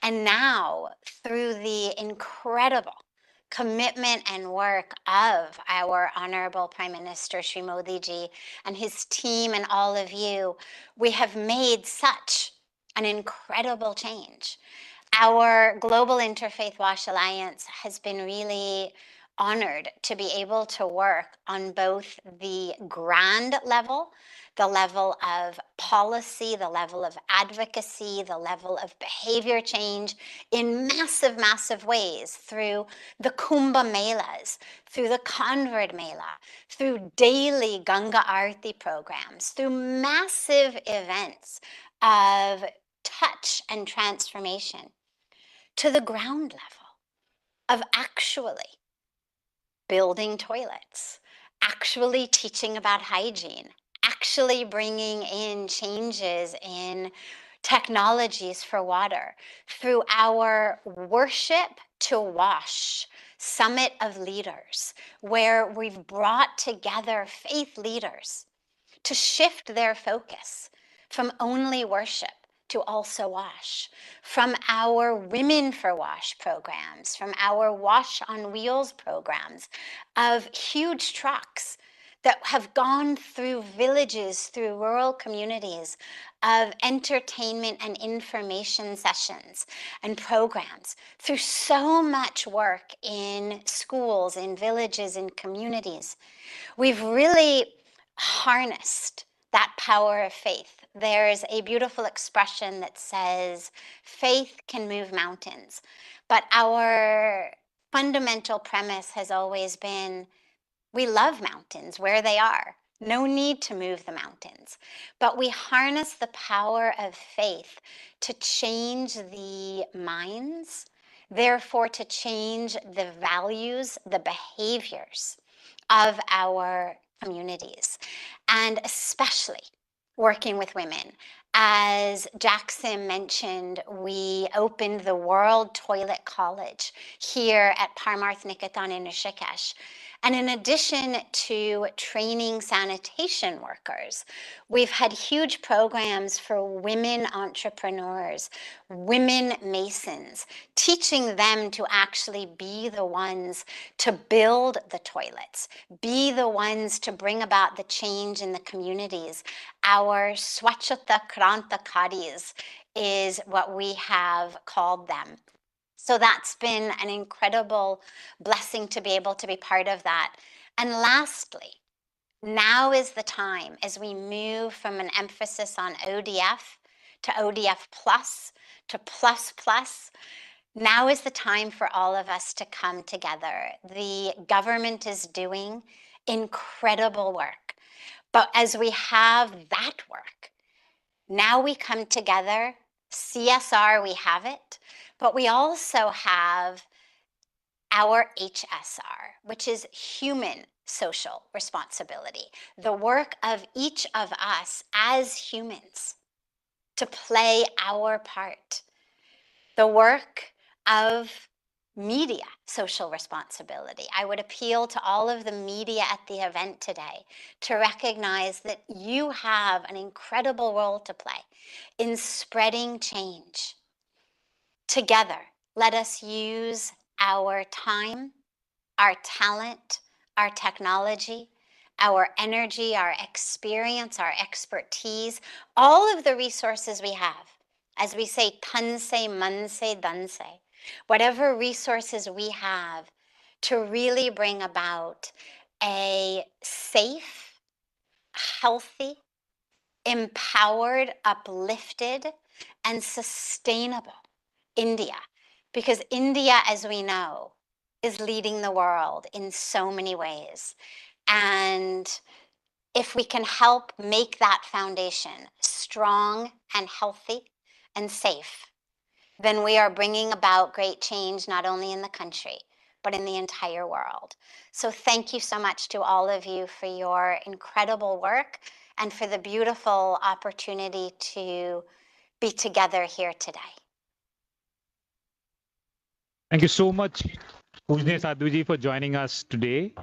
And now, through the incredible commitment and work of our Honorable Prime Minister Shri Modi ji and his team and all of you, we have made such an incredible change. Our Global Interfaith WASH Alliance has been really honored to be able to work on both the grand level, the level of policy, the level of advocacy, the level of behavior change in massive, massive ways through the Kumbh Melas, through the Convert Mela, through daily Ganga Aarti programs, through massive events of touch and transformation, to the ground level of actually building toilets, actually teaching about hygiene, actually bringing in changes in technologies for water through our Worship to Wash Summit of Leaders, where we've brought together faith leaders to shift their focus from only worship to also wash, from our Women for Wash programs, from our Wash on Wheels programs of huge trucks that have gone through villages, through rural communities, of entertainment and information sessions and programs, through so much work in schools, in villages, in communities. We've really harnessed that power of faith. There's a beautiful expression that says, faith can move mountains. But our fundamental premise has always been, we love mountains where they are. No need to move the mountains. But we harness the power of faith to change the minds, therefore to change the values, the behaviors of our communities, and especially working with women. As Jackson mentioned, we opened the World Toilet College here at Parmarth Niketan in Rishikesh. And in addition to training sanitation workers, we've had huge programs for women entrepreneurs, women masons, teaching them to actually be the ones to build the toilets, be the ones to bring about the change in the communities. Our Swachhata Krantakaris is what we have called them. So that's been an incredible blessing to be able to be part of that. And lastly, now is the time as we move from an emphasis on ODF to ODF plus to plus plus. Now is the time for all of us to come together. The government is doing incredible work. But as we have that work, now we come together. CSR, we have it, but we also have our HSR, which is human social responsibility, the work of each of us as humans to play our part, the work of media social responsibility. I would appeal to all of the media at the event today to recognize that you have an incredible role to play in spreading change. Together, let us use our time, our talent, our technology, our energy, our experience, our expertise, all of the resources we have. As we say, tan se, man se, dan se. Whatever resources we have to really bring about a safe, healthy, empowered, uplifted, and sustainable India. Because India, as we know, is leading the world in so many ways. And if we can help make that foundation strong and healthy and safe, then we are bringing about great change, not only in the country, but in the entire world. So thank you so much to all of you for your incredible work and for the beautiful opportunity to be together here today. Thank you so much, पूजनीय साध्वी जी, for joining us today.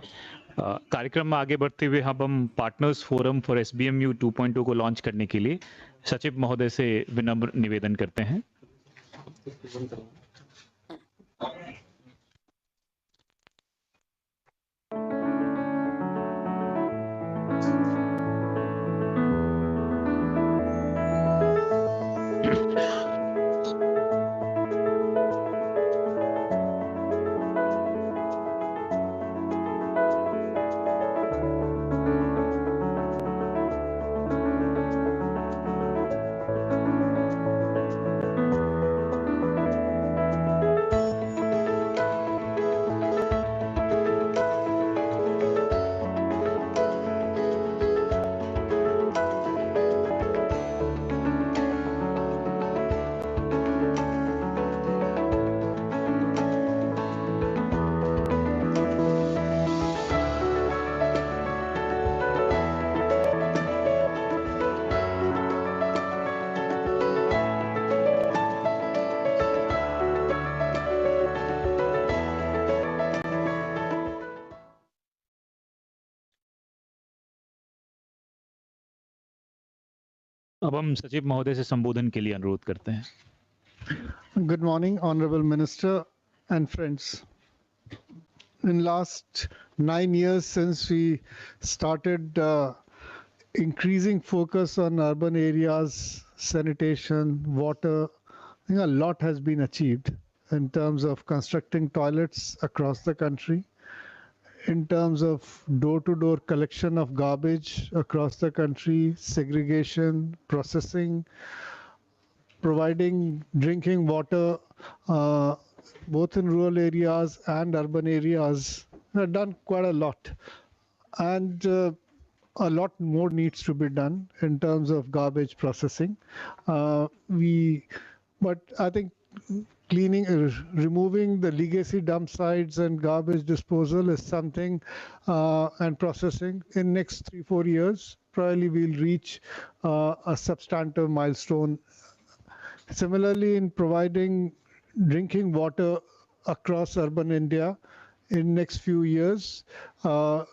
कार्यक्रम में आगे बढ़ते हुए हम partners forum for SBMU 2.0 को launch करने के लिए सचिव महोदय से विनम्र निवेदन करते हैं. अब हम सचिव महोदय से संबोधन के लिए अनुरोध करते हैं. Good morning, Honorable Minister and friends. In last 9 years since we started increasing focus on urban areas, sanitation, water, I think a lot has been achieved in terms of constructing toilets across the country, in terms of door-to-door collection of garbage across the country, segregation, processing, providing drinking water both in rural areas and urban areas. We've done quite a lot. And a lot more needs to be done in terms of garbage processing. But I think removing the legacy dump sites and garbage disposal is something, and processing in next 3-4 years, probably we'll reach a substantive milestone. Similarly, in providing drinking water across urban India, in next few years,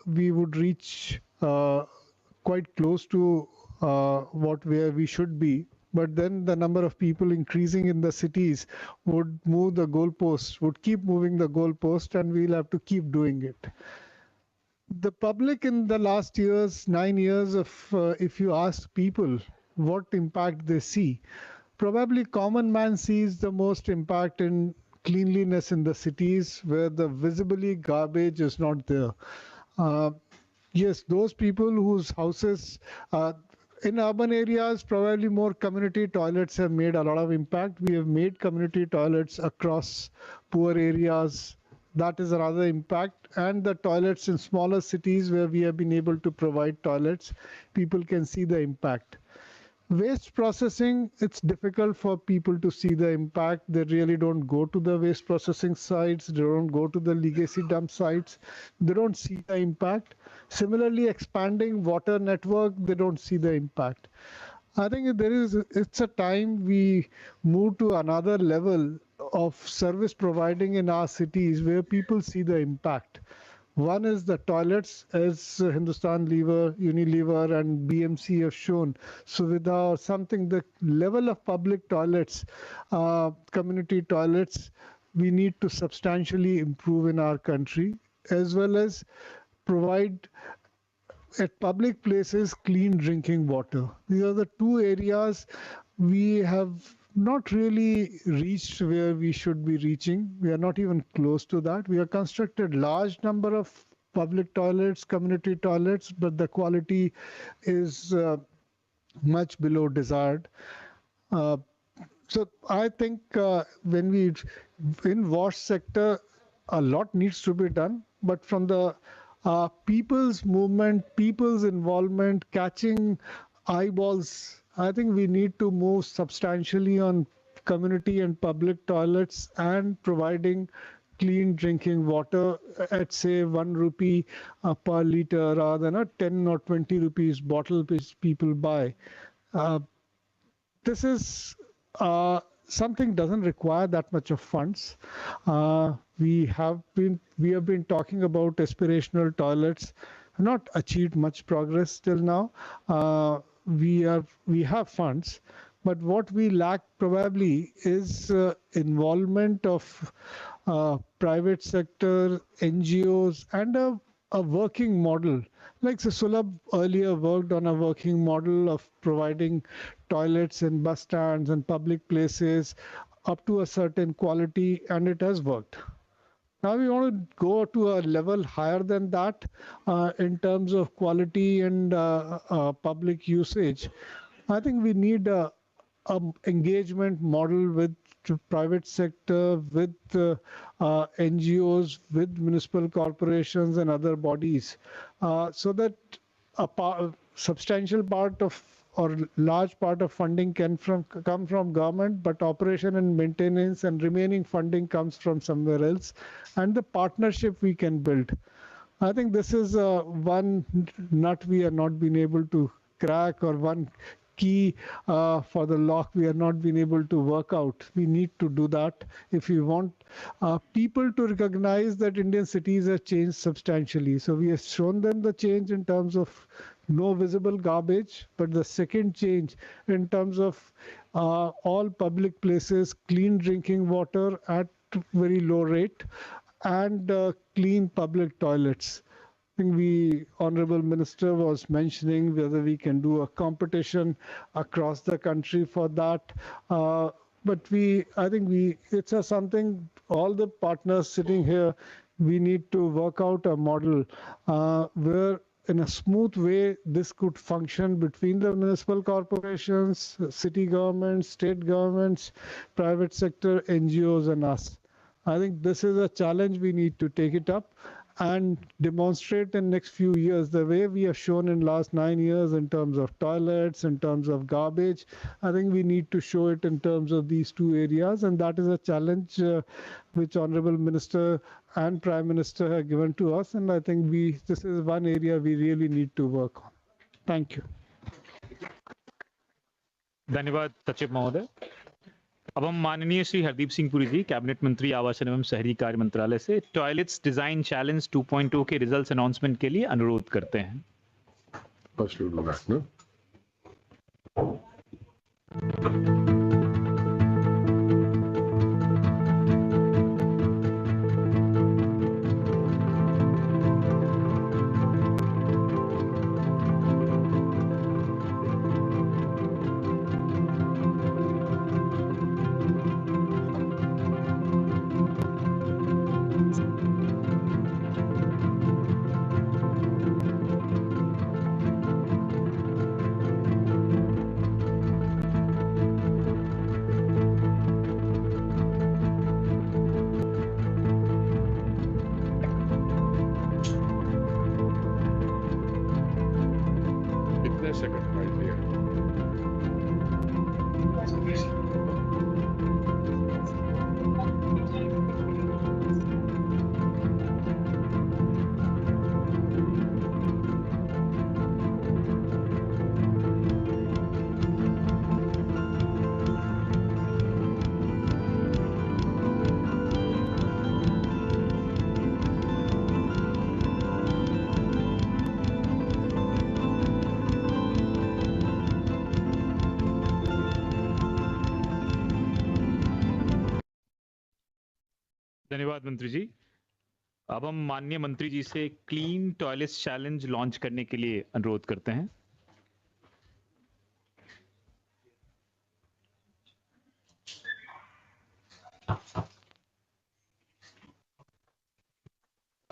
we would reach quite close to where we should be. But then the number of people increasing in the cities would move the goalposts, would keep moving the goalpost, and we'll have to keep doing it. The public in the last 9 years of, if you ask people what impact they see, probably common man sees the most impact in cleanliness in the cities where the visibly garbage is not there. Yes, those people whose houses, in urban areas, probably more community toilets have made a lot of impact. We have made community toilets across poor areas. That is another impact. And the toilets in smaller cities where we have been able to provide toilets, people can see the impact. Waste processing, it's difficult for people to see the impact. They really don't go to the waste processing sites. They don't go to the legacy dump sites. They don't see the impact. Similarly, expanding water network, they don't see the impact. I think it's a time we move to another level of service providing in our cities where people see the impact. One is the toilets, as Hindustan Lever, Unilever, and BMC have shown. So without something, the level of public toilets, community toilets, we need to substantially improve in our country, as well as provide at public places clean drinking water. These are the two areas we have not really reached where we should be reaching. We are not even close to that. We have constructed large number of public toilets, community toilets, but the quality is much below desired. So I think when we in wash sector, a lot needs to be done, but from the people's movement, people's involvement, catching eyeballs, I think we need to move substantially on community and public toilets and providing clean drinking water at say 1 rupee per liter rather than a 10 or 20 rupees bottle which people buy. This is something doesn't require that much of funds. We have been talking about aspirational toilets, not achieved much progress till now. We have funds, but what we lack probably is involvement of private sector, NGOs, and a working model. Like Sulabh earlier worked on a working model of providing toilets in bus stands and public places up to a certain quality, and it has worked. Now we want to go to a level higher than that in terms of quality and public usage. I think we need a engagement model with private sector, with NGOs, with municipal corporations and other bodies, so that a substantial part of or large part of funding can come from government, but operation and maintenance and remaining funding comes from somewhere else, and the partnership we can build. I think this is one nut we have not been able to crack, or one key for the lock we have not been able to work out. We need to do that if we want people to recognize that Indian cities have changed substantially. So we have shown them the change in terms of no visible garbage, but the second change in terms of all public places, clean drinking water at very low rate, and clean public toilets. I think the Honorable Minister was mentioning whether we can do a competition across the country for that. But I think it's something all the partners sitting here, we need to work out a model where in a smooth way this could function between the municipal corporations, city governments, state governments, private sector, NGOs and us. I think this is a challenge we need to take it up and demonstrate in next few years the way we have shown in last 9 years in terms of toilets, in terms of garbage. I think we need to show it in terms of these two areas, and that is a challenge which Honorable Minister and Prime Minister have given to us, and I think this is one area we really need to work on. Thank you. धन्यवाद सचिव महोदय। अब हम माननीय श्री हरदीप सिंह पुरी जी, cabinet मंत्री आवासन एवं शहरी कार्य मंत्रालय से टॉयलेट्स डिजाइन चैलेंज 2.0 के रिजल्ट्स अनाउंसमेंट के लिए अनुरोध करते हैं। धन्यवाद मंत्री जी। अब हम माननीय मंत्री जी से क्लीन टॉयलेट्स चैलेंज लॉन्च करने के लिए अनुरोध करते हैं।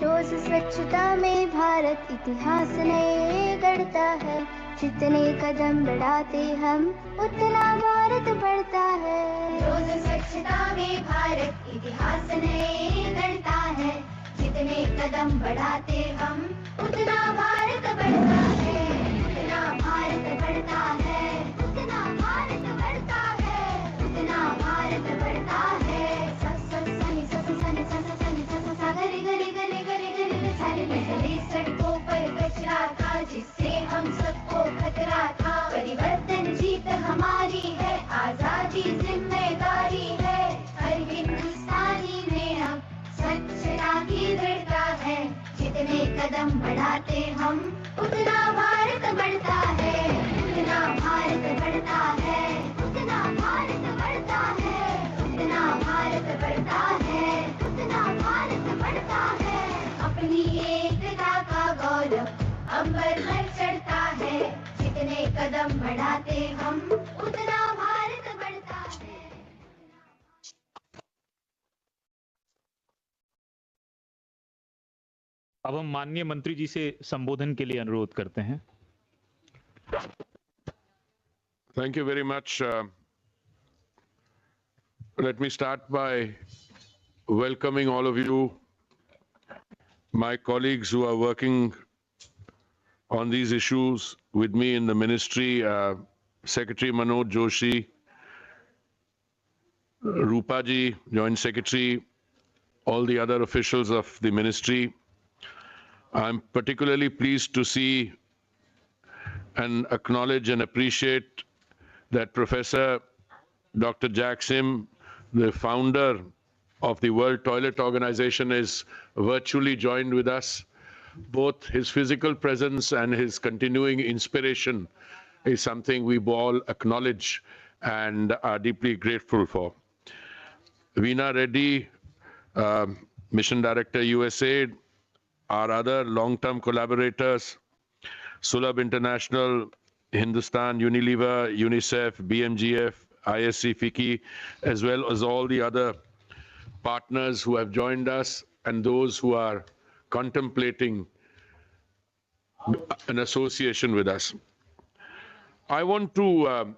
रोज स्वच्छता में भारत इतिहास नए गढ़ता है। जितने कदम बढ़ाते हम उतना भारत बढ़ता है। रोज स्वच्छता में भारत इतिहास नए गढ़ता है। जितने कदम बढ़ाते हम उतना भारत बढ़ता है। उतना भारत बढ़ता है। उतना भारत बढ़ता है। उतना भारत बढ़ता है। गरे गरे गरे गरे गरे सारे पहले सड़कों पर कचरा था, जिससे हम सबको खतरा था। परिवर्तन जीत हमारी है, आजादी जिम्मेदारी है। हर हिंदुस्तानी में अब स्वच्छता की दृढ़ता है। जितने कदम बढ़ाते हम उतना भारत बढ़ता है। उतना भारत बढ़ता है। उतना भारत बढ़ता है। उतना भारत बढ़ता है। उतना भारत बढ़ता है। अपनी एकता का गौरव अंबर पर चढ़ता है। जितने कदम बढ़ाते हम उतना भारत बढ़ता है। अब हम माननीय मंत्री जी से संबोधन के लिए अनुरोध करते हैं। Thank you very much. Let me start by welcoming all of you, my colleagues who are working on these issues with me in the ministry, Secretary Manoj Joshi, Rupa ji, Joint Secretary, all the other officials of the ministry. I'm particularly pleased to see and acknowledge and appreciate that Professor Dr. Jack Sim, the founder of the World Toilet Organization, is virtually joined with us. Both his physical presence and his continuing inspiration is something we all acknowledge and are deeply grateful for. Veena Reddy, Mission Director USAID, our other long-term collaborators, Sulabh International, Hindustan, Unilever, UNICEF, BMGF, ISC, FICCI, as well as all the other partners who have joined us and those who are contemplating an association with us. I want to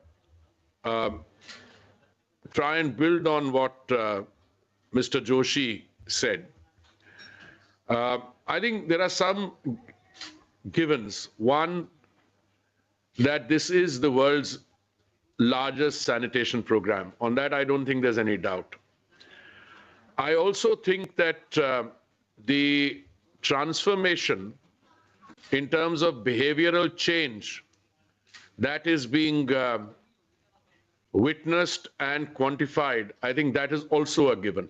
try and build on what Mr. Joshi said. I think there are some givens. One, that this is the world's largest sanitation program. On that, I don't think there's any doubt. I also think that the transformation in terms of behavioral change that is being witnessed and quantified, I think that is also a given.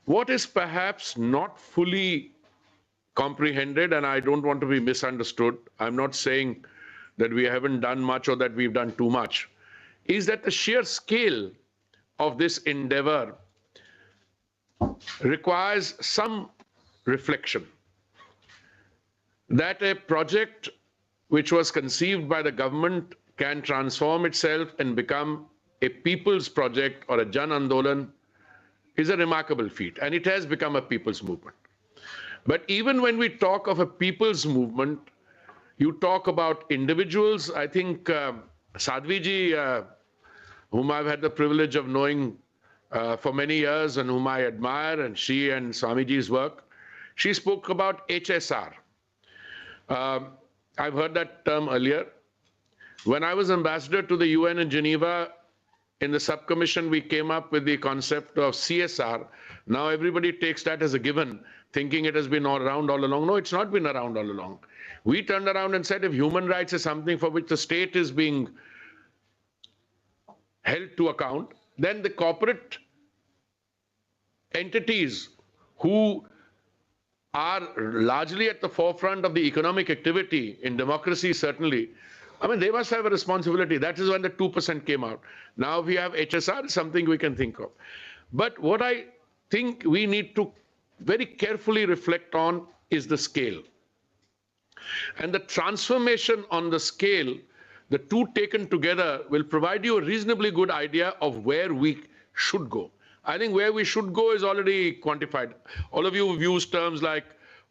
What is perhaps not fully comprehended, and I don't want to be misunderstood, I'm not saying that we haven't done much or that we've done too much, is that the sheer scale of this endeavor requires some reflection. That a project which was conceived by the government can transform itself and become a people's project or a Jan Andolan is a remarkable feat, and it has become a people's movement. But even when we talk of a people's movement, you talk about individuals. I think Sadhvi ji, whom I've had the privilege of knowing for many years and whom I admire, and she and Swamiji's work, she spoke about HSR. I've heard that term earlier. When I was ambassador to the UN in Geneva, in the subcommission, we came up with the concept of CSR. Now everybody takes that as a given, thinking it has been around all along. No, it's not been around all along. We turned around and said if human rights is something for which the state is being held to account, then the corporate entities who are largely at the forefront of the economic activity in democracy, certainly, I mean, they must have a responsibility. That is when the 2% came out. Now, if we have HSR, it's something we can think of. But what I think we need to very carefully reflect on is the scale. And the transformation on the scale, the two taken together, will provide you a reasonably good idea of where we should go. I think where we should go is already quantified. All of you have used terms like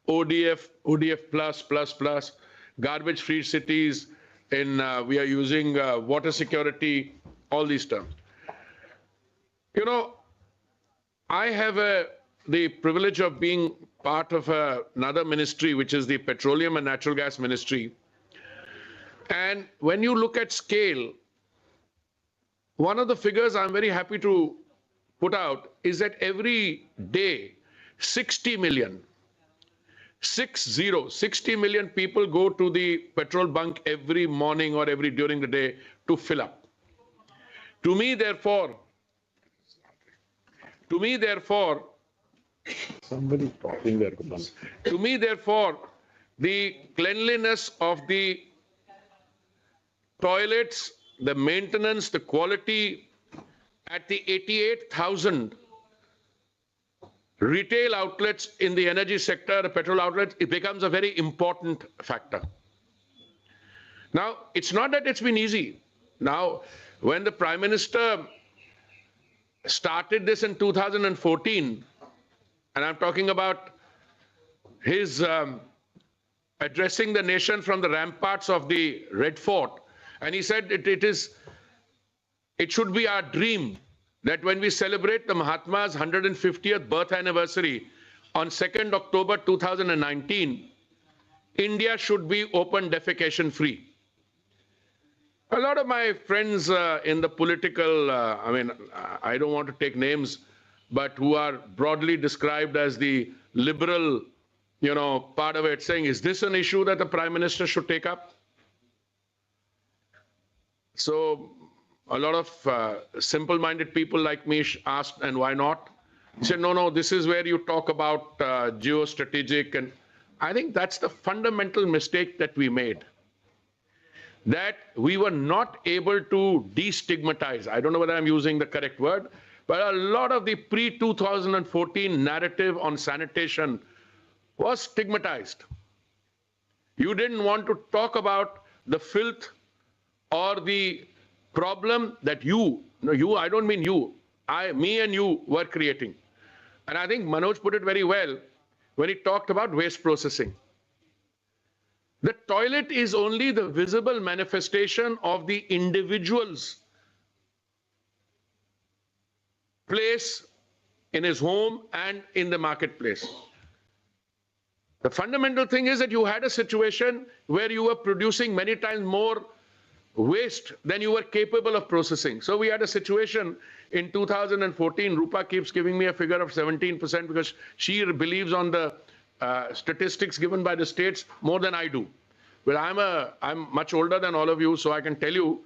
ODF, ODF plus, garbage-free cities, we are using water security, all these terms. You know, I have the privilege of being part of another ministry, which is the Petroleum and Natural Gas Ministry. And when you look at scale, one of the figures I'm very happy to put out is that every day, 60 million people go to the petrol bunk every morning or during the day to fill up. To me, therefore, somebody talking there. To me, therefore, the cleanliness of the toilets, the maintenance, the quality at the 88,000 retail outlets in the energy sector, the petrol outlets, it becomes a very important factor. Now, it's not that it's been easy. Now, when the Prime Minister started this in 2014, and I'm talking about his addressing the nation from the ramparts of the Red Fort, and he said it should be our dream that when we celebrate the Mahatma's 150th birth anniversary on 2nd October 2019, India should be open defecation free. A lot of my friends in the political, I don't want to take names, but who are broadly described as the liberal, part of it, saying, is this an issue that the Prime Minister should take up? So a lot of simple-minded people like me asked, and why not? He said, no, this is where you talk about geostrategic, and I think that's the fundamental mistake that we made. That we were not able to destigmatize. I don't know whether I'm using the correct word, but a lot of the pre-2014 narrative on sanitation was stigmatized. You didn't want to talk about the filth or the problem that I don't mean you, me and you were creating. And I think Manoj put it very well when he talked about waste processing. The toilet is only the visible manifestation of the individual's place in his home and in the marketplace. The fundamental thing is that you had a situation where you were producing many times more waste than you were capable of processing. So we had a situation in 2014, Rupa keeps giving me a figure of 17% because she believes on the statistics given by the states more than I do. But I'm much older than all of you, so I can tell you,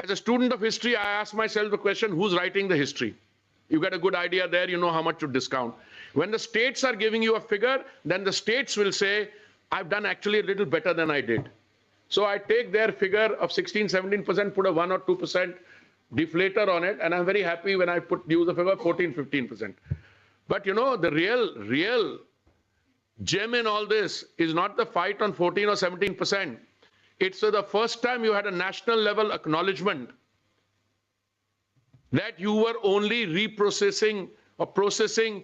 as a student of history, I ask myself the question, who's writing the history? You get a good idea there, you know how much to discount. When the states are giving you a figure, then the states will say, I've done actually a little better than I did. So I take their figure of 16, 17%, put a 1 or 2% deflator on it, and I'm very happy when I use the figure 14, 15%. But the real gem in all this is not the fight on 14 or 17%. It's the first time you had a national level acknowledgement that you were only reprocessing or processing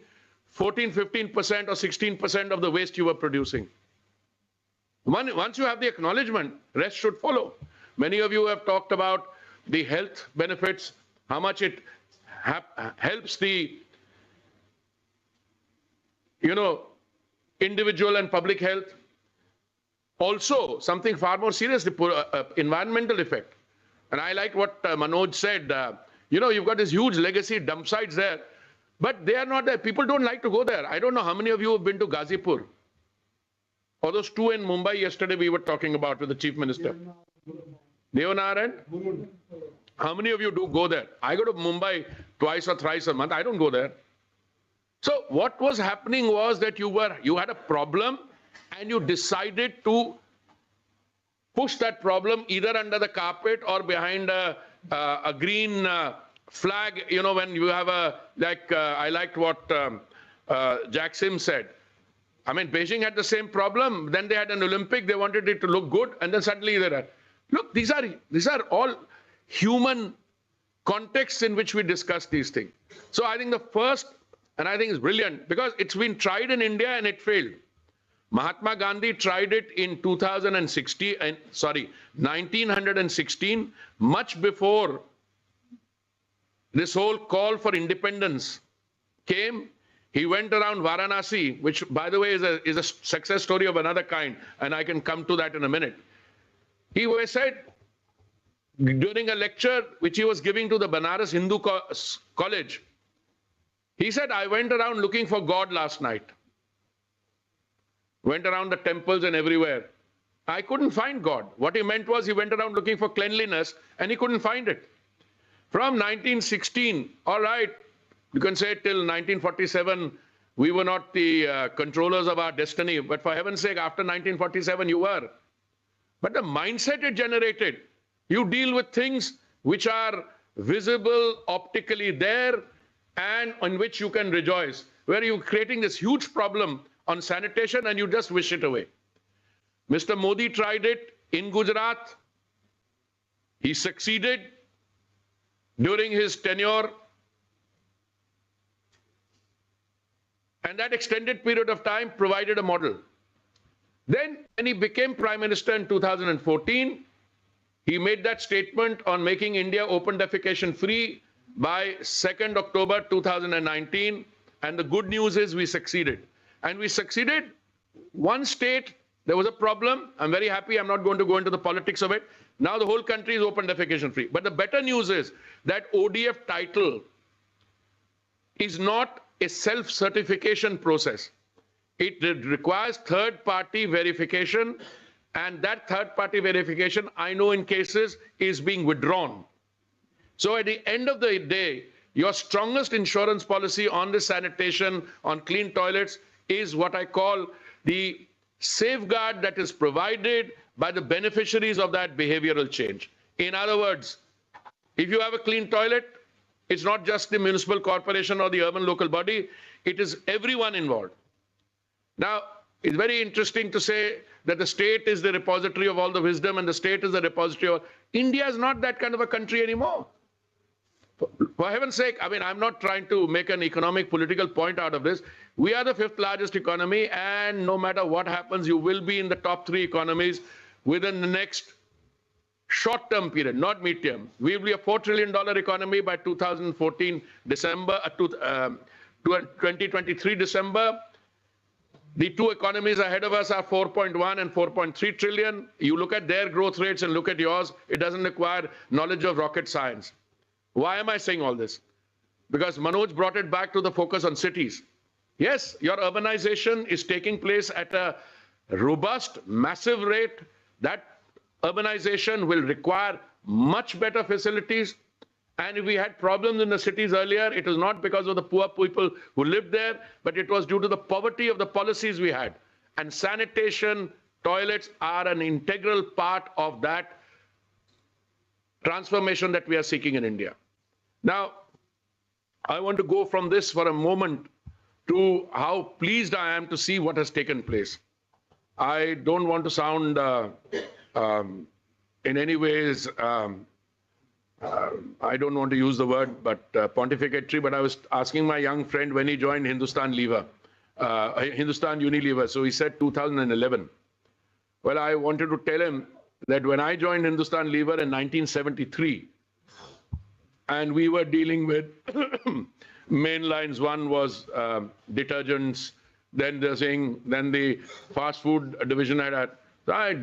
14, 15% or 16% of the waste you were producing. Once you have the acknowledgement, rest should follow. Many of you have talked about the health benefits, how much it helps the individual and public health. Also, something far more serious, the environmental effect. And I like what Manoj said. You've got this huge legacy dump sites there, but they are not there. People don't like to go there. I don't know how many of you have been to Gazipur. Or those two in Mumbai yesterday we were talking about with the Chief Minister. Devanaran? How many of you do go there? I go to Mumbai twice or thrice a month. I don't go there. So what was happening was that you had a problem and you decided to push that problem either under the carpet or behind a green flag, you know, when you have a, like, I liked what Jack Sim said. I mean, Beijing had the same problem. Then they had an Olympic. They wanted it to look good. And then suddenly they had, look, these are all human contexts in which we discuss these things. So I think the first, and I think it's brilliant, because it's been tried in India and it failed. Mahatma Gandhi tried it in 1916, much before this whole call for independence came. He went around Varanasi, which, by the way, is a success story of another kind, and I can come to that in a minute. He said, during a lecture which he was giving to the Banaras Hindu College, he said, I went around looking for God last night. Went around the temples and everywhere. I couldn't find God. What he meant was he went around looking for cleanliness and he couldn't find it. From 1916, all right, you can say till 1947, we were not the controllers of our destiny, but for heaven's sake, after 1947, you were. But the mindset it generated, you deal with things which are visible, optically there, and on which you can rejoice, where you're creating this huge problem on sanitation and you just wish it away. Mr. Modi tried it in Gujarat. He succeeded during his tenure. And that extended period of time provided a model. Then, when he became Prime Minister in 2014, he made that statement on making India open defecation free by 2nd October 2019. And the good news is we succeeded. And we succeeded. One state, there was a problem. I'm very happy. I'm not going to go into the politics of it. Now the whole country is open defecation free. But the better news is that ODF title is not a self-certification process. It requires third-party verification, and that third-party verification, I know in cases, is being withdrawn. So at the end of the day, your strongest insurance policy on the sanitation, on clean toilets, is what I call the safeguard that is provided by the beneficiaries of that behavioral change. In other words, if you have a clean toilet, it's not just the municipal corporation or the urban local body, it is everyone involved. Now, it's very interesting to say that the state is the repository of all the wisdom and the state is the repository of... India is not that kind of a country anymore. For heaven's sake, I mean, I'm not trying to make an economic, political point out of this. We are the 5th largest economy, and no matter what happens, you will be in the top 3 economies within the next short-term period, not mid-term. We will be a $4 trillion economy by 2014 December, 2023 December. The 2 economies ahead of us are 4.1 and 4.3 trillion. You look at their growth rates and look at yours, it doesn't require knowledge of rocket science. Why am I saying all this? Because Manoj brought it back to the focus on cities. Yes, your urbanization is taking place at a robust, massive rate. That urbanization will require much better facilities. And if we had problems in the cities earlier, it was not because of the poor people who lived there, but it was due to the poverty of the policies we had. And sanitation, toilets are an integral part of that transformation that we are seeking in India. Now, I want to go from this for a moment to how pleased I am to see what has taken place. I don't want to sound in any ways, I don't want to use the word, but pontificatory, but I was asking my young friend when he joined Hindustan Unilever, so he said 2011. Well, I wanted to tell him that when I joined Hindustan Lever in 1973, and we were dealing with main lines, one was detergents, then the fast food division had. I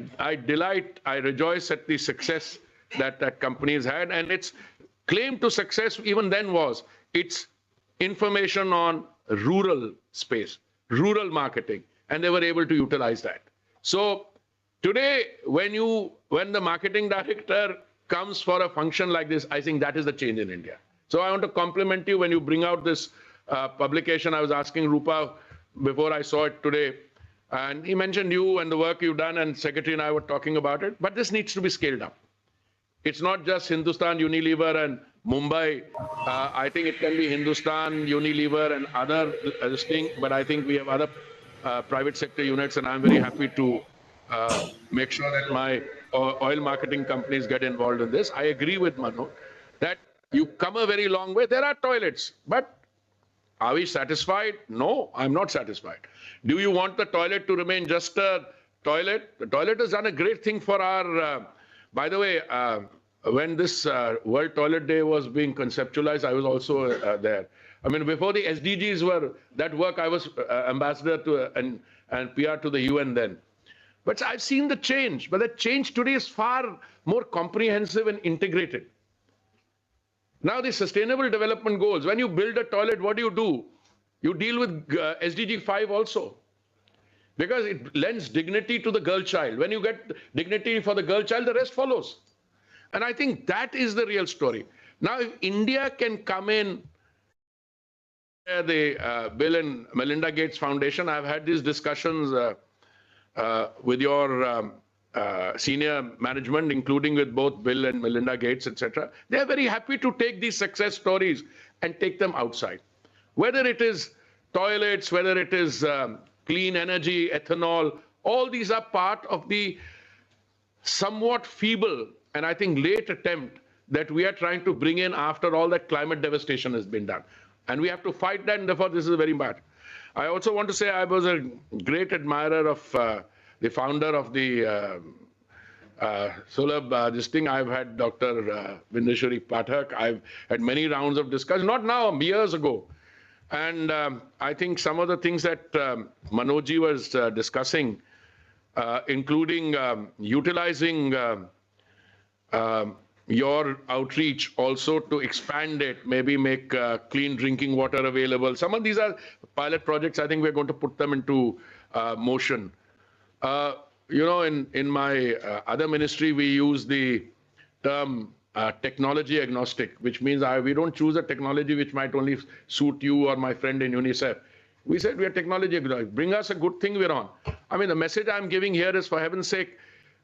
rejoice at the success that companies had, and its claim to success even then was its information on rural space, rural marketing, and they were able to utilize that. So today, when the marketing director comes for a function like this, I think that is the change in India. So I want to compliment you when you bring out this publication. I was asking Rupa before I saw it today, and he mentioned you and the work you've done, and Secretary and I were talking about it, but this needs to be scaled up. It's not just Hindustan Unilever and Mumbai. I think it can be Hindustan, Unilever, and other this thing, but I think we have other private sector units, and I'm very happy to make sure that my oil marketing companies get involved in this. I agree with Manu that you come a very long way. There are toilets, but are we satisfied? No, I'm not satisfied. Do you want the toilet to remain just a toilet? The toilet has done a great thing for our, by the way, when this World Toilet Day was being conceptualized, I was also there. I mean, before the SDGs were that work, I was ambassador to and PR to the UN then. But I've seen the change. But the change today is far more comprehensive and integrated. Now, the Sustainable Development Goals, when you build a toilet, what do? You deal with SDG 5 also. Because it lends dignity to the girl child. When you get dignity for the girl child, the rest follows. And I think that is the real story. Now, if India can come in, the Bill and Melinda Gates Foundation, I've had these discussions with your senior management, including with both Bill and Melinda Gates, etc. They're very happy to take these success stories and take them outside. Whether it is toilets, whether it is clean energy, ethanol, all these are part of the somewhat feeble and I think late attempt that we are trying to bring in after all that climate devastation has been done. And we have to fight that, and therefore this is very bad. I also want to say I was a great admirer of the founder of the Sulabh, this thing. I've had Dr. Vindeshwari Pathak. I've had many rounds of discussion, not now, years ago. And I think some of the things that Manojji was discussing, including utilizing your outreach also to expand it, maybe make clean drinking water available. Some of these are pilot projects. I think we're going to put them into motion. You know, in my other ministry, we use the term technology agnostic, which means we don't choose a technology which might only suit you or my friend in UNICEF. We said we are technology agnostic. Bring us a good thing, we're on. I mean, the message I'm giving here is, for heaven's sake,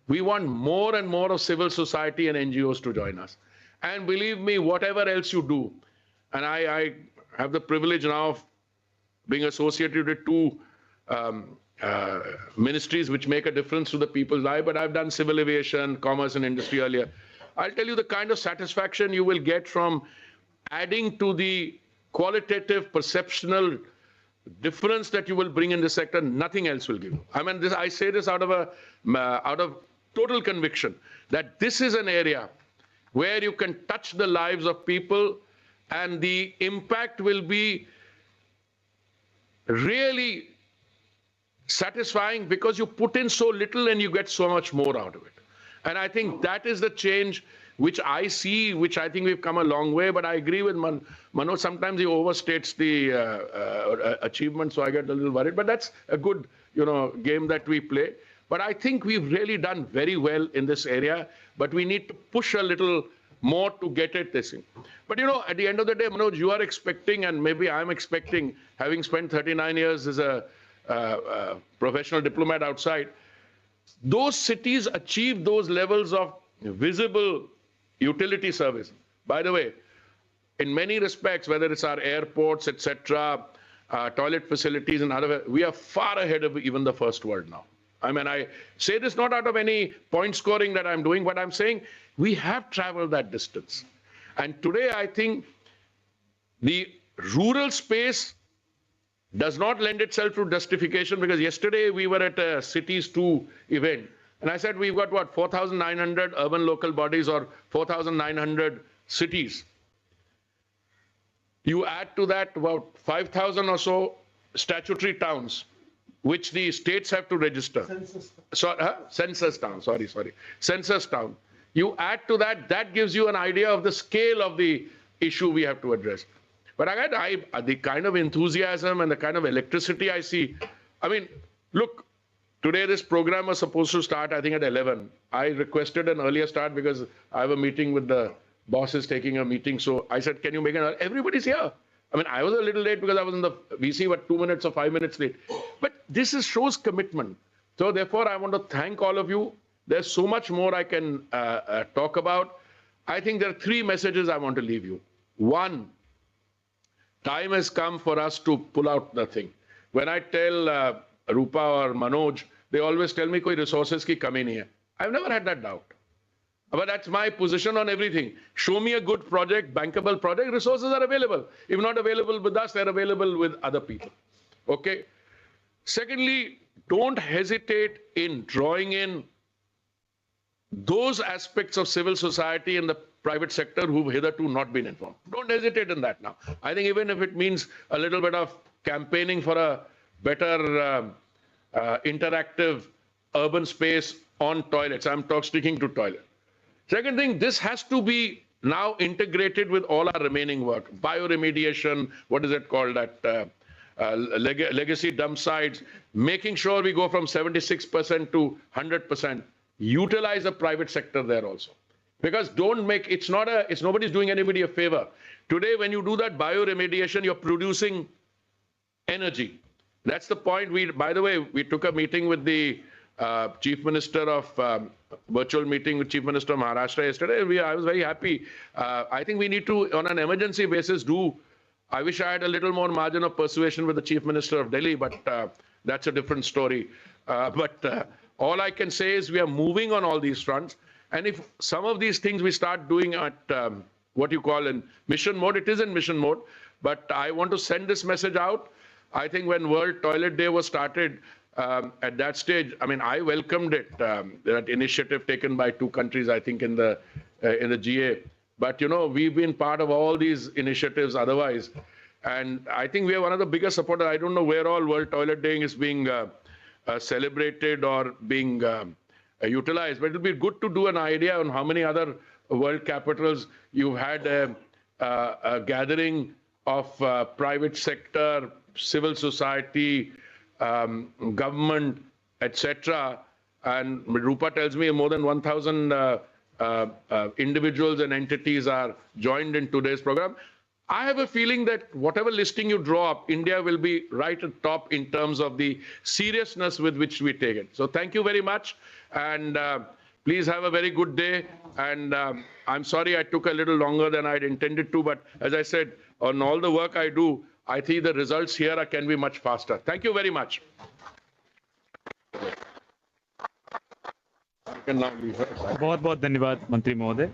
we want more and more of civil society and NGOs to join us. And believe me, whatever else you do, and I have the privilege now of being associated with two ministries which make a difference to the people's life, but I've done civil aviation, commerce and industry earlier. I'll tell you the kind of satisfaction you will get from adding to the qualitative, perceptional difference that you will bring in this sector, nothing else will give you. I mean, I say this out of total conviction that this is an area where you can touch the lives of people and the impact will be really satisfying because you put in so little and you get so much more out of it. And I think that is the change which I see, which I think we've come a long way. But I agree with Manoj, sometimes he overstates the achievement, so I get a little worried. But that's a good, game that we play. But I think we've really done very well in this area, but we need to push a little more to get it this thing. But at the end of the day, Manoj, you are expecting, and maybe I'm expecting, having spent 39 years as a professional diplomat outside, those cities achieve those levels of visible utility service. By the way, in many respects, whether it's our airports, etc., toilet facilities and other, we are far ahead of even the first world now. I mean, I say this not out of any point scoring that I'm doing, but I'm saying we have traveled that distance. And today, I think the rural space does not lend itself to justification, because yesterday we were at a Cities 2 event. And I said, we've got what, 4,900 urban local bodies or 4,900 cities. You add to that about 5,000 or so statutory towns, which the states have to register. Census town, sorry. Census town. You add to that, that gives you an idea of the scale of the issue we have to address. But again, the kind of enthusiasm and the kind of electricity I see, I mean, look, today this program was supposed to start, I think, at 11. I requested an earlier start because I have a meeting with the bosses taking a meeting. So I said, can you make it? Everybody's here. I mean, I was a little late because I was in the VC, but 2 minutes or 5 minutes late. But this shows commitment. So therefore, I want to thank all of you. There's so much more I can talk about. I think there are three messages I want to leave you. One, time has come for us to pull out the thing. When I tell Rupa or Manoj, they always tell me koi resources ki kami nahi hai. I've never had that doubt. But that's my position on everything. Show me a good project, bankable project, resources are available. If not available with us, they're available with other people. Okay? Secondly, don't hesitate in drawing in those aspects of civil society and the private sector who've hitherto not been informed. Don't hesitate in that now. I think even if it means a little bit of campaigning for a better interactive urban space on toilets. I'm sticking to toilet. Second thing, this has to be now integrated with all our remaining work. Bioremediation, what is it called? That legacy dump sites, making sure we go from 76% to 100%. Utilize the private sector there also. Because don't make, it's nobody's doing anybody a favor. Today, when you do that bioremediation, you're producing energy. That's the point. By the way, we took a meeting with the Chief Minister of, virtual meeting with Chief Minister of Maharashtra yesterday. I was very happy. I think we need to, on an emergency basis, I wish I had a little more margin of persuasion with the Chief Minister of Delhi, but that's a different story. All I can say is we are moving on all these fronts. And if some of these things we start doing at what you call in mission mode, it is in mission mode. But I want to send this message out. I think when World Toilet Day was started, at that stage, I mean, I welcomed it, that initiative taken by two countries, I think, in the GA. But, you know, we've been part of all these initiatives otherwise. And I think we are one of the biggest supporters. I don't know where all World Toilet Day is being celebrated or being utilized, but it'll be good to do an idea on how many other world capitals you've had a gathering of private sector, civil society, government, etc. And Rupa tells me more than 1,000 individuals and entities are joined in today's program. I have a feeling that whatever listing you draw up, India will be right at top in terms of the seriousness with which we take it. So thank you very much. And please have a very good day. And I'm sorry I took a little longer than I'd intended to. But as I said, on all the work I do, I think the results here can be much faster. Thank you very much. बहुत बहुत धन्यवाद मंत्री महोदय.